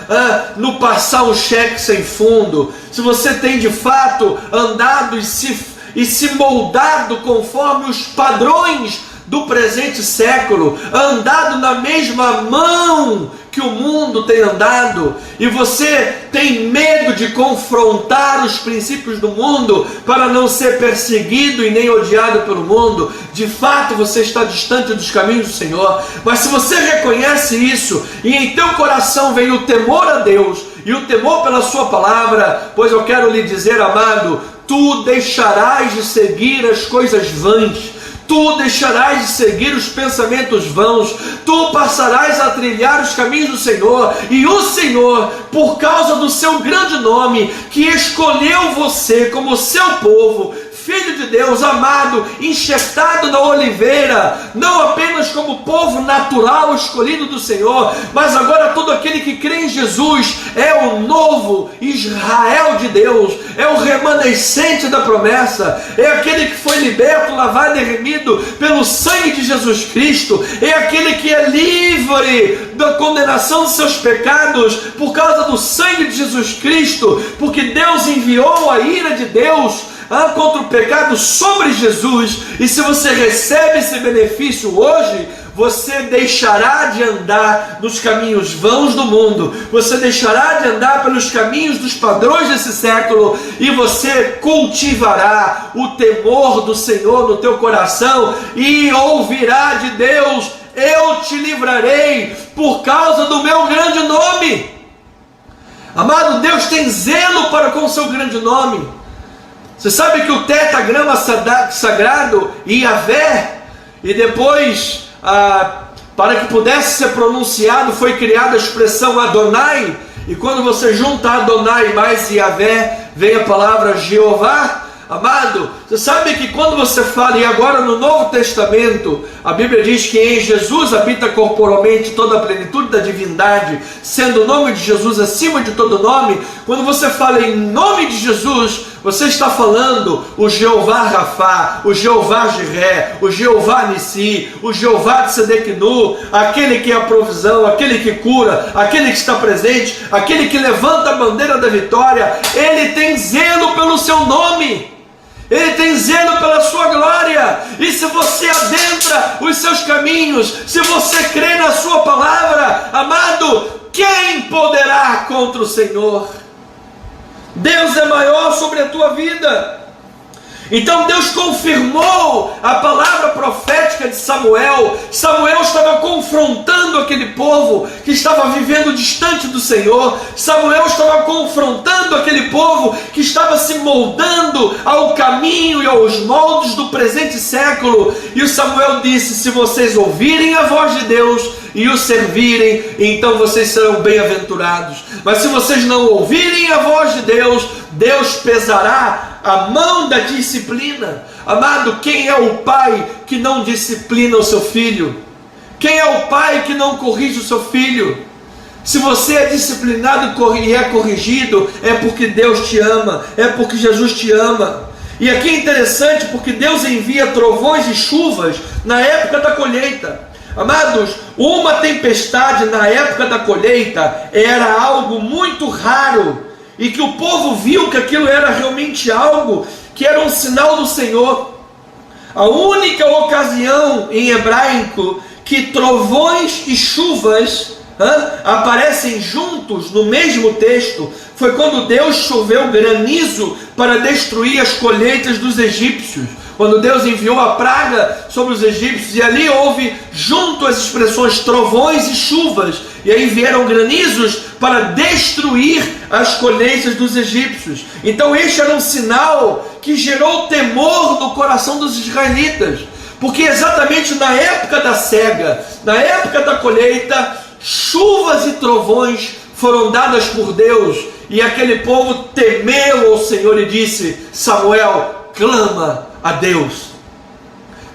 no passar um cheque sem fundo, se você tem de fato andado e se moldado conforme os padrões do presente século, andado na mesma mão que o mundo tem andado, e você tem medo de confrontar os princípios do mundo para não ser perseguido e nem odiado pelo mundo, de fato você está distante dos caminhos do Senhor. Mas se você reconhece isso, e em teu coração vem o temor a Deus e o temor pela sua palavra, pois eu quero lhe dizer, amado, tu deixarás de seguir as coisas vãs, tu deixarás de seguir os pensamentos vãos, tu passarás a trilhar os caminhos do Senhor, e o Senhor, por causa do seu grande nome, que escolheu você como seu povo, Filho de Deus, amado, enxertado na oliveira, não apenas como povo natural escolhido do Senhor, mas agora todo aquele que crê em Jesus é o novo Israel de Deus, é o remanescente da promessa, é aquele que foi liberto, lavado e remido pelo sangue de Jesus Cristo, é aquele que é livre da condenação dos seus pecados por causa do sangue de Jesus Cristo, porque Deus enviou a ira de Deus contra o pecado sobre Jesus. E se você recebe esse benefício hoje, você deixará de andar nos caminhos vãos do mundo, você deixará de andar pelos caminhos dos padrões desse século, e você cultivará o temor do Senhor no teu coração, e ouvirá de Deus: eu te livrarei por causa do meu grande nome. Amado, Deus tem zelo para com o seu grande nome. Você sabe que o tetragrama sagrado, Yahvé, e depois, para que pudesse ser pronunciado, foi criada a expressão Adonai, e quando você junta Adonai mais Yahvé, vem a palavra Jeová. Amado, você sabe que quando você fala, e agora no Novo Testamento, a Bíblia diz que em Jesus habita corporalmente toda a plenitude da divindade, sendo o nome de Jesus acima de todo nome. Quando você fala em nome de Jesus, você está falando o Jeová Rafá, o Jeová Jiré, o Jeová Nissi, o Jeová Tsedequenu, aquele que é a provisão, aquele que cura, aquele que está presente, aquele que levanta a bandeira da vitória. Ele tem zelo pelo seu nome, ele tem zelo pela sua glória. E se você adentra os seus caminhos, se você crê na sua palavra, amado, quem poderá contra o Senhor? Deus é maior sobre a tua vida. Então Deus confirmou a palavra profética de Samuel. Samuel estava confrontando aquele povo que estava vivendo distante do Senhor. Samuel estava confrontando aquele povo que estava se moldando ao caminho e aos moldes do presente século. E o Samuel disse: se vocês ouvirem a voz de Deus e o servirem, então vocês serão bem-aventurados. Mas se vocês não ouvirem a voz de Deus, Deus pesará a mão da disciplina. Amado, quem é o pai que não disciplina o seu filho? Quem é o pai que não corrige o seu filho? Se você é disciplinado e é corrigido, é porque Deus te ama, é porque Jesus te ama. E aqui é interessante porque Deus envia trovões e chuvas na época da colheita. Amados, uma tempestade na época da colheita era algo muito raro, e que o povo viu que aquilo era realmente algo que era um sinal do Senhor. A única ocasião em hebraico que trovões e chuvas aparecem juntos no mesmo texto foi quando Deus choveu granizo para destruir as colheitas dos egípcios. Quando Deus enviou a praga sobre os egípcios, e ali houve junto as expressões trovões e chuvas, e aí vieram granizos para destruir as colheitas dos egípcios. Então este era um sinal que gerou temor no coração dos israelitas, porque exatamente na época da cega, na época da colheita, chuvas e trovões foram dadas por Deus, e aquele povo temeu ao Senhor e disse: Samuel, clama a Deus,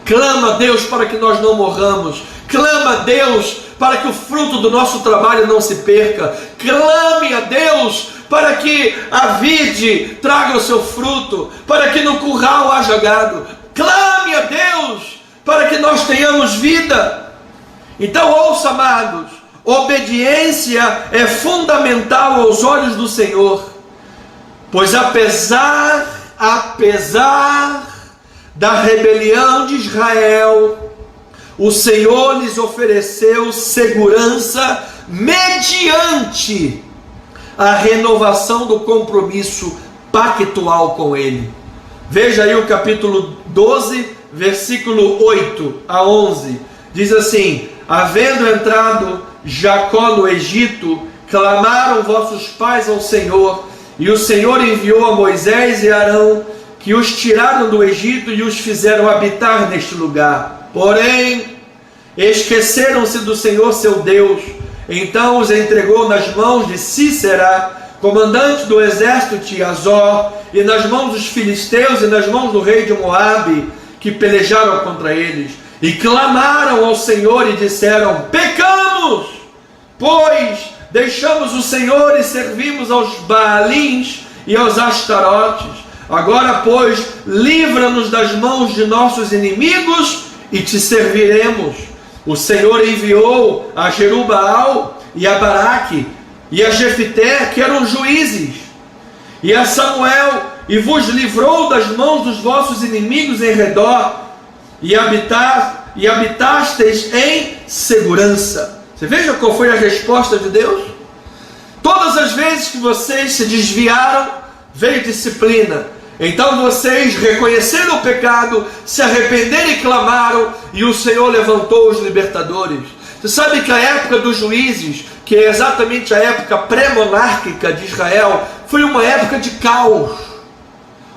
clama a Deus para que nós não morramos, clama a Deus para que o fruto do nosso trabalho não se perca, clame a Deus para que a vide traga o seu fruto, para que no curral haja gado, clame a Deus para que nós tenhamos vida. Então ouça, amados, obediência é fundamental aos olhos do Senhor, pois apesar da rebelião de Israel, o Senhor lhes ofereceu segurança mediante a renovação do compromisso pactual com Ele. Veja aí o capítulo 12, versículo 8 a 11, diz assim: havendo entrado Jacó no Egito, clamaram vossos pais ao Senhor, e o Senhor enviou a Moisés e Arão, que os tiraram do Egito e os fizeram habitar neste lugar. Porém, esqueceram-se do Senhor seu Deus. Então os entregou nas mãos de Sísera, comandante do exército de Azor, e nas mãos dos filisteus e nas mãos do rei de Moabe, que pelejaram contra eles. E clamaram ao Senhor e disseram: pecamos, pois deixamos o Senhor e servimos aos Baalins e aos Astarotes. Agora, pois, livra-nos das mãos de nossos inimigos e te serviremos. O Senhor enviou a Jerubaal e a Baraque e a Jefité, que eram juízes, e a Samuel, e vos livrou das mãos dos vossos inimigos em redor, e habitastes em segurança. Você veja qual foi a resposta de Deus? Todas as vezes que vocês se desviaram, veio disciplina. Então vocês reconheceram o pecado, se arrependeram e clamaram, e o Senhor levantou os libertadores. Você sabe que a época dos juízes, que é exatamente a época pré-monárquica de Israel, foi uma época de caos.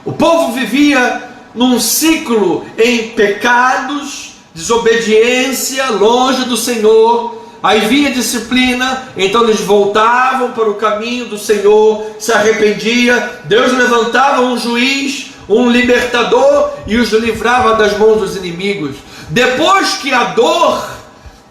O povo vivia num ciclo em pecados, desobediência, longe do Senhor. Aí vinha disciplina, então eles voltavam para o caminho do Senhor, se arrependia, Deus levantava um juiz, um libertador, e os livrava das mãos dos inimigos. Depois que a dor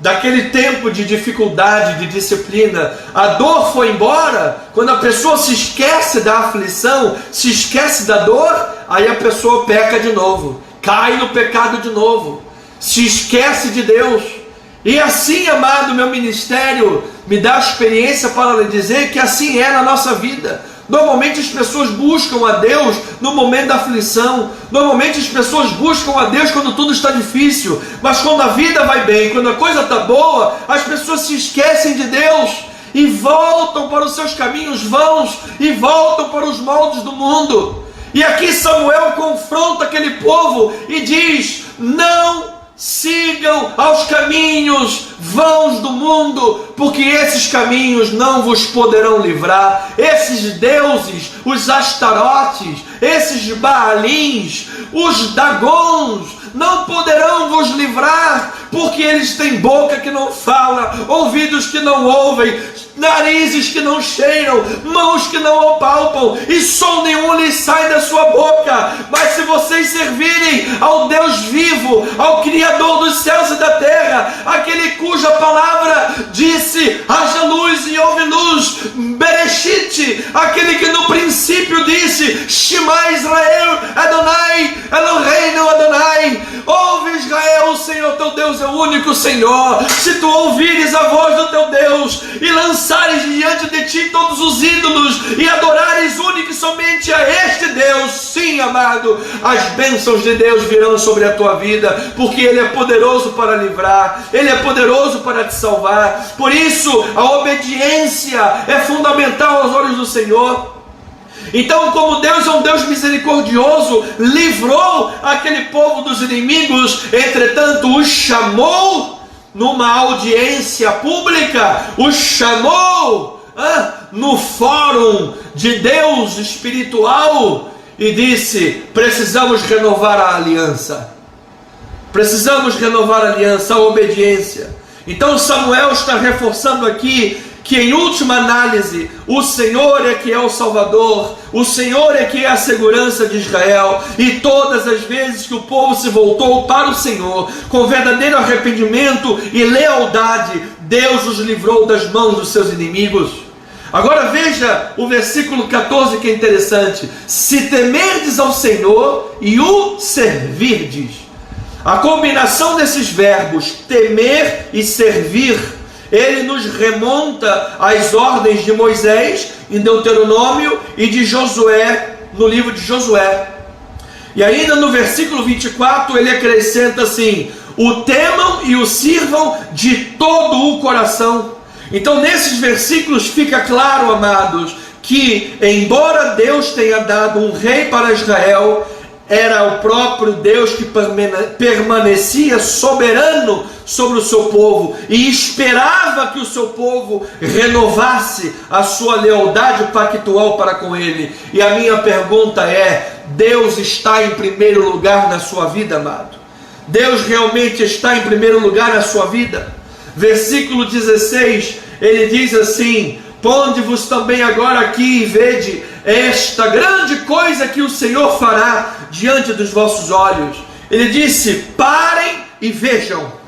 daquele tempo de dificuldade, de disciplina, a dor foi embora, quando a pessoa se esquece da aflição, se esquece da dor, aí a pessoa peca de novo, cai no pecado de novo, se esquece de Deus. E assim, amado, meu ministério me dá a experiência para lhe dizer que assim é na nossa vida. Normalmente as pessoas buscam a Deus no momento da aflição. Normalmente as pessoas buscam a Deus quando tudo está difícil. Mas quando a vida vai bem, quando a coisa está boa, as pessoas se esquecem de Deus e voltam para os seus caminhos vãos e voltam para os moldes do mundo. E aqui Samuel confronta aquele povo e diz: não sigam aos caminhos vãos do mundo, porque esses caminhos não vos poderão livrar. Esses deuses, os Astarotes, esses Baalins, os Dagons, não poderão vos livrar, porque eles têm boca que não fala, ouvidos que não ouvem, narizes que não cheiram, mãos que não apalpam, e som nenhum lhes sai da sua boca. Mas se vocês servirem ao Deus vivo, ao Criador dos céus e da terra, aquele cuja palavra disse: haja luz e houve luz, Bereshit, aquele que no princípio disse: Shema Israel, Adonai, Eloheinu Adonai. Ouve, Israel, o Senhor teu Deus é o único Senhor. Se tu ouvires a voz do teu Deus e lançares diante de ti todos os ídolos e adorares único e somente a este Deus, sim, amado, as bênçãos de Deus virão sobre a tua vida, porque Ele é poderoso para livrar, Ele é poderoso para te salvar. Por isso a obediência é fundamental aos olhos do Senhor. Então, como Deus é um Deus misericordioso, livrou aquele povo dos inimigos, entretanto os chamou numa audiência pública, os chamou no fórum de Deus espiritual e disse: precisamos renovar a aliança, precisamos renovar a aliança, a obediência. Então Samuel está reforçando aqui que, em última análise, o Senhor é que é o Salvador, o Senhor é que é a segurança de Israel, e todas as vezes que o povo se voltou para o Senhor, com verdadeiro arrependimento e lealdade, Deus os livrou das mãos dos seus inimigos. Agora veja o versículo 14, que é interessante: se temerdes ao Senhor e o servirdes. A combinação desses verbos, temer e servir, ele nos remonta às ordens de Moisés em Deuteronômio e de Josué no livro de Josué. E ainda no versículo 24 ele acrescenta assim: o temam e o sirvam de todo o coração. Então nesses versículos fica claro, amados, que embora Deus tenha dado um rei para Israel, era o próprio Deus que permanecia soberano sobre o seu povo e esperava que o seu povo renovasse a sua lealdade pactual para com ele. E a minha pergunta é: Deus está em primeiro lugar na sua vida, amado? Deus realmente está em primeiro lugar na sua vida? Versículo 16, ele diz assim: ponde-vos também agora aqui e vede esta grande coisa que o Senhor fará diante dos vossos olhos. Ele disse: parem e vejam.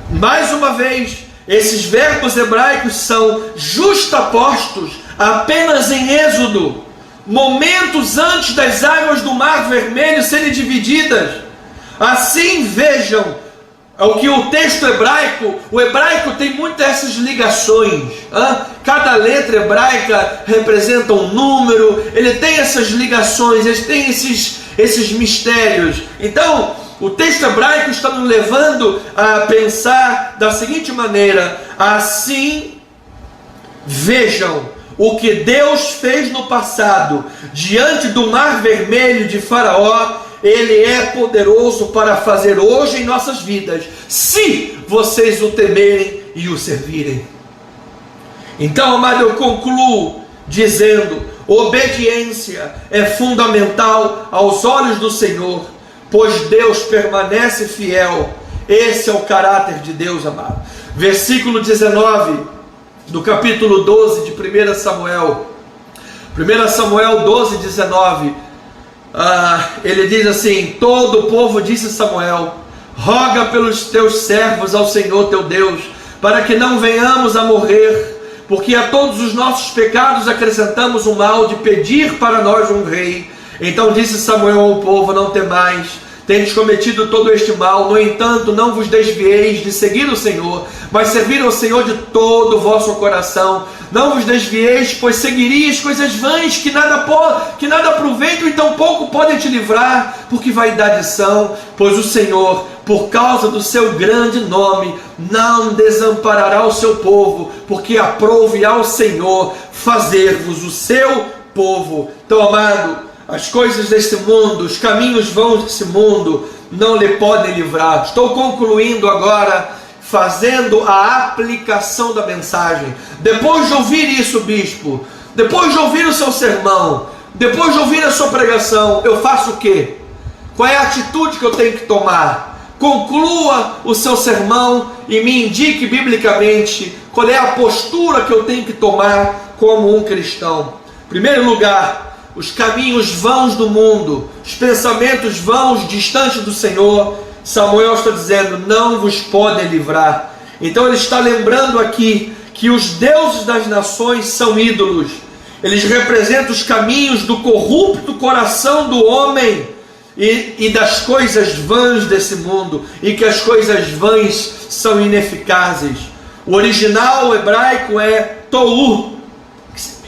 Mais uma vez, esses verbos hebraicos são justapostos apenas em Êxodo, momentos antes das águas do Mar Vermelho serem divididas. Assim, vejam o que o texto hebraico, o hebraico tem muitas essas ligações. Cada letra hebraica representa um número, ele tem essas ligações, ele tem esses mistérios. Então, o texto hebraico está nos levando a pensar da seguinte maneira: assim, vejam o que Deus fez no passado diante do Mar Vermelho de Faraó. Ele é poderoso para fazer hoje em nossas vidas, se vocês o temerem e o servirem. Então, amado, eu concluo dizendo: obediência é fundamental aos olhos do Senhor, pois Deus permanece fiel. Esse é o caráter de Deus, amado. Versículo 19 do capítulo 12 de 1 Samuel. 1 Samuel 12, 19. Ele diz assim: todo o povo disse a Samuel: roga pelos teus servos ao Senhor teu Deus, para que não venhamos a morrer, porque a todos os nossos pecados acrescentamos o mal de pedir para nós um rei. Então disse Samuel ao povo: não temais, tendes cometido todo este mal, no entanto não vos desvieis de seguir o Senhor, mas servir ao Senhor de todo o vosso coração. Não vos desvieis, pois seguirias coisas vãs que nada aproveitam e tão pouco podem te livrar, porque vaidade são. Pois o Senhor, por causa do seu grande nome, não desamparará o seu povo, porque aprouve ao Senhor fazer-vos o seu povo. Então, amado, as coisas deste mundo, os caminhos vãos desse mundo não lhe podem livrar. Estou concluindo agora, fazendo a aplicação da mensagem. Depois de ouvir isso, bispo, depois de ouvir o seu sermão, depois de ouvir a sua pregação, eu faço o quê? Qual é a atitude que eu tenho que tomar? Conclua o seu sermão e me indique biblicamente qual é a postura que eu tenho que tomar como um cristão. Em primeiro lugar, os caminhos vãos do mundo, os pensamentos vãos distantes do Senhor, Samuel está dizendo, não vos podem livrar. Então ele está lembrando aqui que os deuses das nações são ídolos. Eles representam os caminhos do corrupto coração do homem e das coisas vãs desse mundo, e que as coisas vãs são ineficazes. O original hebraico é tohu,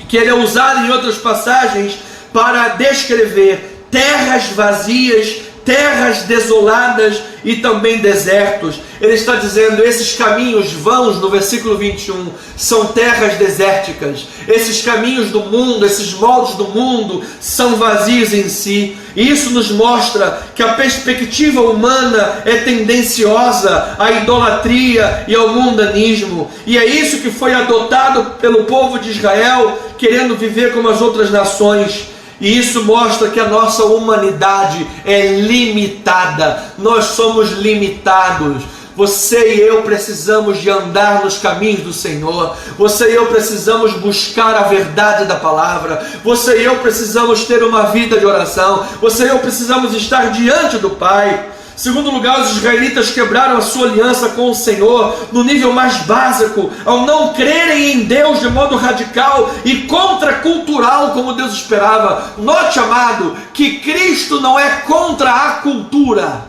que ele é usado em outras passagens para descrever terras vazias, terras desoladas e também desertos. Ele está dizendo, esses caminhos vãos, no versículo 21, são terras desérticas. Esses caminhos do mundo, esses moldes do mundo, são vazios em si. E isso nos mostra que a perspectiva humana é tendenciosa à idolatria e ao mundanismo. E é isso que foi adotado pelo povo de Israel, querendo viver como as outras nações. E isso mostra que a nossa humanidade é limitada. Nós somos limitados. Você e eu precisamos de andar nos caminhos do Senhor. Você e eu precisamos buscar a verdade da palavra. Você e eu precisamos ter uma vida de oração. Você e eu precisamos estar diante do Pai. Segundo lugar, os israelitas quebraram a sua aliança com o Senhor no nível mais básico, ao não crerem em Deus de modo radical e contracultural como Deus esperava. Note, amado, que Cristo não é contra a cultura.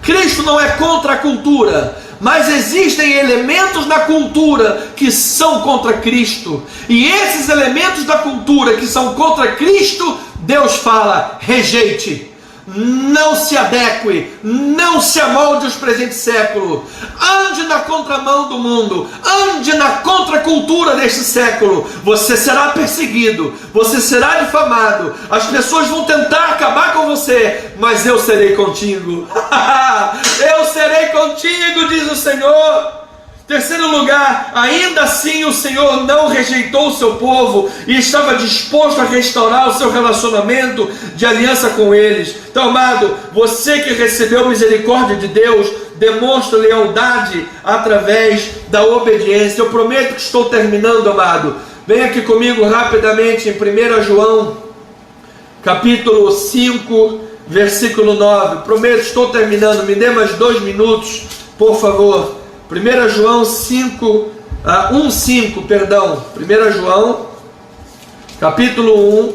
Cristo não é contra a cultura, mas existem elementos da cultura que são contra Cristo. E esses elementos da cultura que são contra Cristo, Deus fala, rejeite. Não se adeque, não se amolde aos presentes séculos, ande na contramão do mundo, ande na contracultura deste século. Você será perseguido, você será difamado, as pessoas vão tentar acabar com você, mas eu serei contigo. Eu serei contigo, diz o Senhor. Terceiro lugar, ainda assim o Senhor não rejeitou o seu povo e estava disposto a restaurar o seu relacionamento de aliança com eles. Então, amado, você que recebeu misericórdia de Deus, demonstra lealdade através da obediência. Eu prometo que estou terminando, amado. Venha aqui comigo rapidamente em 1 João, capítulo 5, versículo 9. Prometo, estou terminando. Me dê mais 2 minutos, por favor. 1 João 5, 1,5, perdão. 1 João, capítulo 1,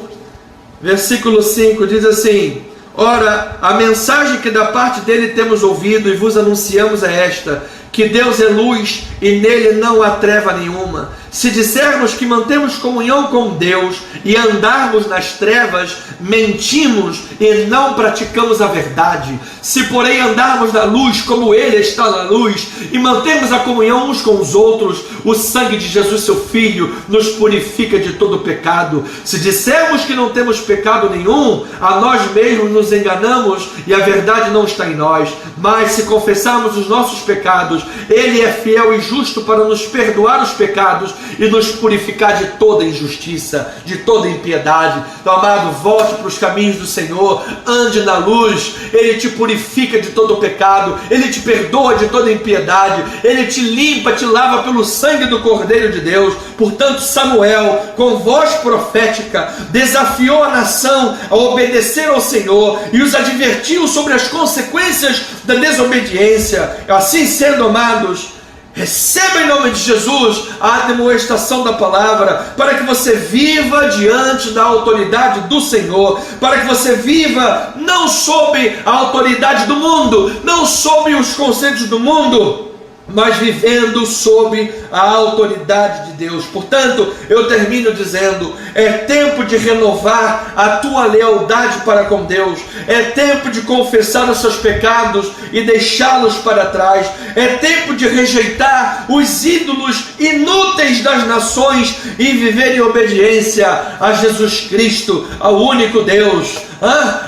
versículo 5, diz assim: ora, a mensagem que da parte dele temos ouvido e vos anunciamos é esta, que Deus é luz e nele não há treva nenhuma. Se dissermos que mantemos comunhão com Deus e andarmos nas trevas, mentimos e não praticamos a verdade. Se porém andarmos na luz como Ele está na luz e mantemos a comunhão uns com os outros, o sangue de Jesus, seu Filho, nos purifica de todo pecado. Se dissermos que não temos pecado nenhum, a nós mesmos nos enganamos e a verdade não está em nós. Mas se confessarmos os nossos pecados, Ele é fiel e justo para nos perdoar os pecados e nos purificar de toda injustiça, de toda impiedade. Então, amado, volte para os caminhos do Senhor, ande na luz, Ele te purifica de todo pecado, Ele te perdoa de toda impiedade, Ele te limpa, te lava pelo sangue do Cordeiro de Deus. Portanto, Samuel, com voz profética, desafiou a nação a obedecer ao Senhor e os advertiu sobre as consequências da desobediência. Assim sendo, amados, receba em nome de Jesus a demonstração da palavra, para que você viva diante da autoridade do Senhor, para que você viva não sob a autoridade do mundo, não sob os conceitos do mundo, mas vivendo sob a autoridade de Deus. Portanto, eu termino dizendo: é tempo de renovar a tua lealdade para com Deus, é tempo de confessar os seus pecados e deixá-los para trás, é tempo de rejeitar os ídolos inúteis das nações e viver em obediência a Jesus Cristo, ao único Deus,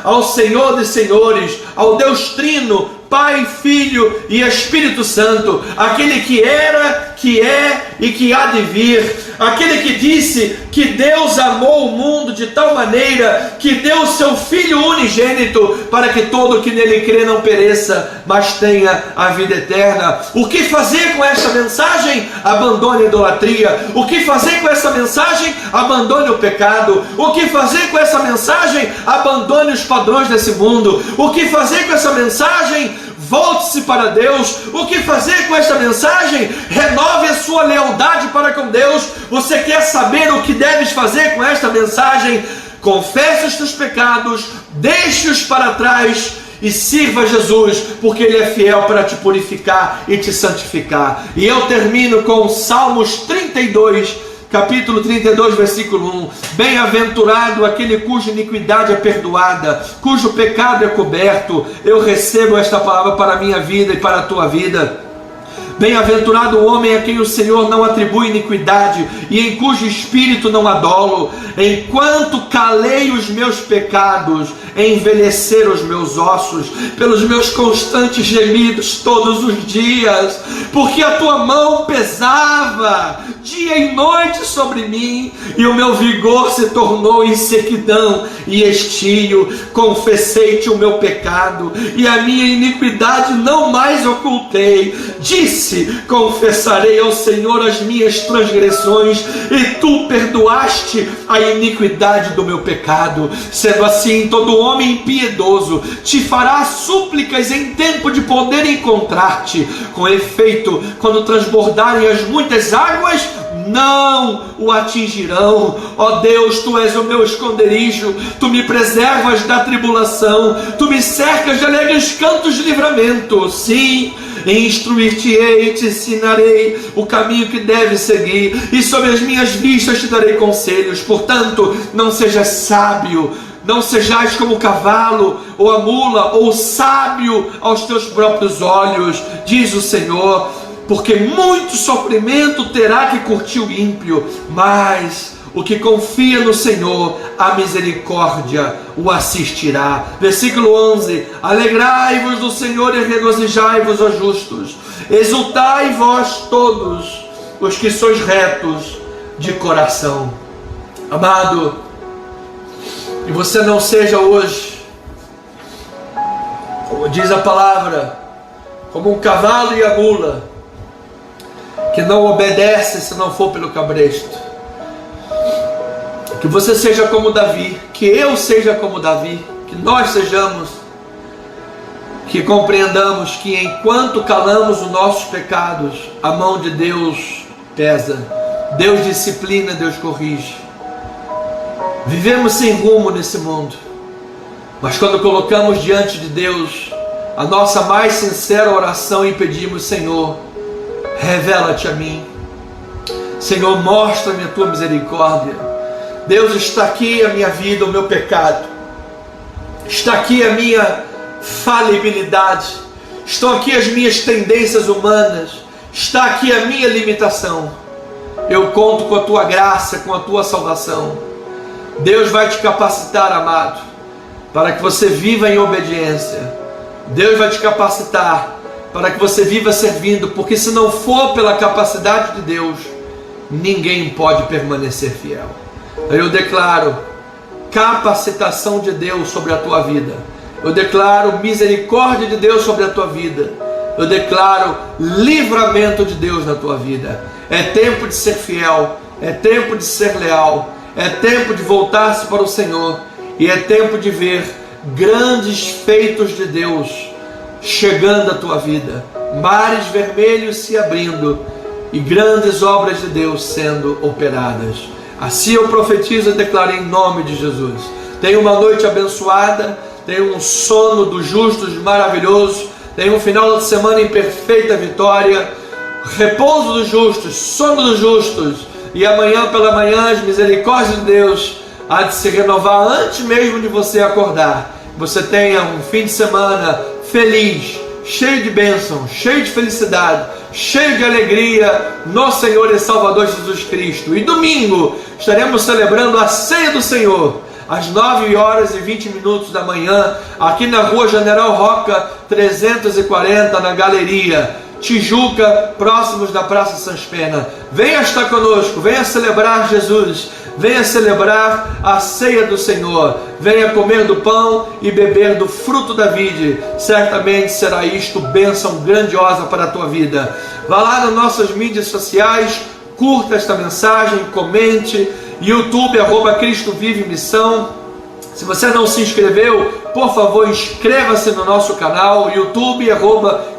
ao Senhor dos Senhores, ao Deus Trino, Pai, Filho e Espírito Santo, aquele que era, que é e que há de vir, aquele que disse que Deus amou o mundo de tal maneira que deu o seu Filho unigênito para que todo que nele crê não pereça, mas tenha a vida eterna. O que fazer com esta mensagem? Abandone a idolatria. O que fazer com essa mensagem? Abandone o pecado. O que fazer com essa mensagem? Abandone os padrões desse mundo. O que fazer com essa mensagem? Volte-se para Deus. O que fazer com esta mensagem? Renove a sua lealdade para com Deus. Você quer saber o que deves fazer com esta mensagem? Confesse os teus pecados, deixe-os para trás e sirva a Jesus, porque Ele é fiel para te purificar e te santificar. E eu termino com Salmos 32, capítulo 32, versículo 1. Bem-aventurado aquele cuja iniquidade é perdoada, cujo pecado é coberto. Eu recebo esta palavra para a minha vida e para a tua vida. Bem-aventurado o homem a quem o Senhor não atribui iniquidade e em cujo espírito não há dolo. Enquanto calei os meus pecados, envelheceram os meus ossos pelos meus constantes gemidos todos os dias, porque a tua mão pesava dia e noite sobre mim, e o meu vigor se tornou em sequidão e estio. Confessei-te o meu pecado e a minha iniquidade não mais ocultei. Disse: confessarei ao Senhor as minhas transgressões, e tu perdoaste a iniquidade do meu pecado. Sendo assim, todo homem impiedoso te fará súplicas em tempo de poder encontrar-te. Com efeito, quando transbordarem as muitas águas, não o atingirão. Ó Deus, tu és o meu esconderijo, tu me preservas da tribulação, tu me cercas de alegres cantos de livramento. Sim, instruir-te-ei e te ensinarei o caminho que deves seguir, e sob as minhas vistas te darei conselhos. Portanto, não sejas sábio, não sejais como o cavalo, ou a mula, ou sábio aos teus próprios olhos, diz o Senhor, porque muito sofrimento terá que curtir o ímpio, mas o que confia no Senhor, a misericórdia o assistirá. Versículo 11: alegrai-vos do Senhor e regozijai-vos, ó justos, exultai vós todos os que sois retos de coração. Amado, que você não seja hoje, como diz a palavra, como um cavalo e a mula, que não obedece se não for pelo cabresto. Que você seja como Davi, que eu seja como Davi, que nós sejamos, que compreendamos que enquanto calamos os nossos pecados, a mão de Deus pesa, Deus disciplina, Deus corrige. Vivemos sem rumo nesse mundo, mas quando colocamos diante de Deus a nossa mais sincera oração e pedimos: Senhor, revela-te a mim, Senhor, mostra-me a tua misericórdia. Deus, está aqui a minha vida, o meu pecado, está aqui a minha falibilidade, estão aqui as minhas tendências humanas, está aqui a minha limitação. Eu conto com a tua graça, com a tua salvação. Deus vai te capacitar, amado, para que você viva em obediência. Deus vai te capacitar para que você viva servindo, porque se não for pela capacidade de Deus, ninguém pode permanecer fiel. Eu declaro capacitação de Deus sobre a tua vida. Eu declaro misericórdia de Deus sobre a tua vida. Eu declaro livramento de Deus na tua vida. É tempo de ser fiel, é tempo de ser leal, é tempo de voltar-se para o Senhor, e é tempo de ver grandes feitos de Deus chegando à tua vida, mares vermelhos se abrindo e grandes obras de Deus sendo operadas. Assim eu profetizo e declaro em nome de Jesus. Tenha uma noite abençoada, tenha um sono dos justos maravilhoso, tenha um final de semana em perfeita vitória. repouso dos justos, sono dos justos, e amanhã pela manhã as misericórdias de Deus há de se renovar antes mesmo de você acordar. Você tenha um fim de semana feliz, cheio de bênção, cheio de felicidade, cheio de alegria no Senhor e Salvador Jesus Cristo. E domingo estaremos celebrando a ceia do Senhor, às 9h20 da manhã, aqui na rua General Roca 340, na Galeria Tijuca, próximos da Praça Sans Pena. Venha estar conosco, venha celebrar Jesus, venha celebrar a ceia do Senhor, venha comer do pão e beber do fruto da vide. Certamente será isto bênção grandiosa para a tua vida. Vá lá nas nossas mídias sociais, curta esta mensagem, comente. YouTube, @Cristo Vive Missão. Se você não se inscreveu, por favor, inscreva-se no nosso canal, YouTube,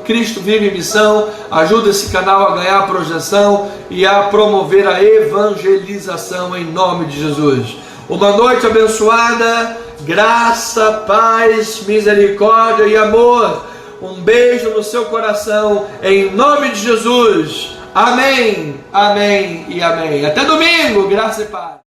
@Cristo Vive Missão. Ajuda esse canal a ganhar projeção e a promover a evangelização em nome de Jesus. Uma noite abençoada, graça, paz, misericórdia e amor. Um beijo no seu coração, em nome de Jesus. Amém, amém e amém. Até domingo, graça e paz.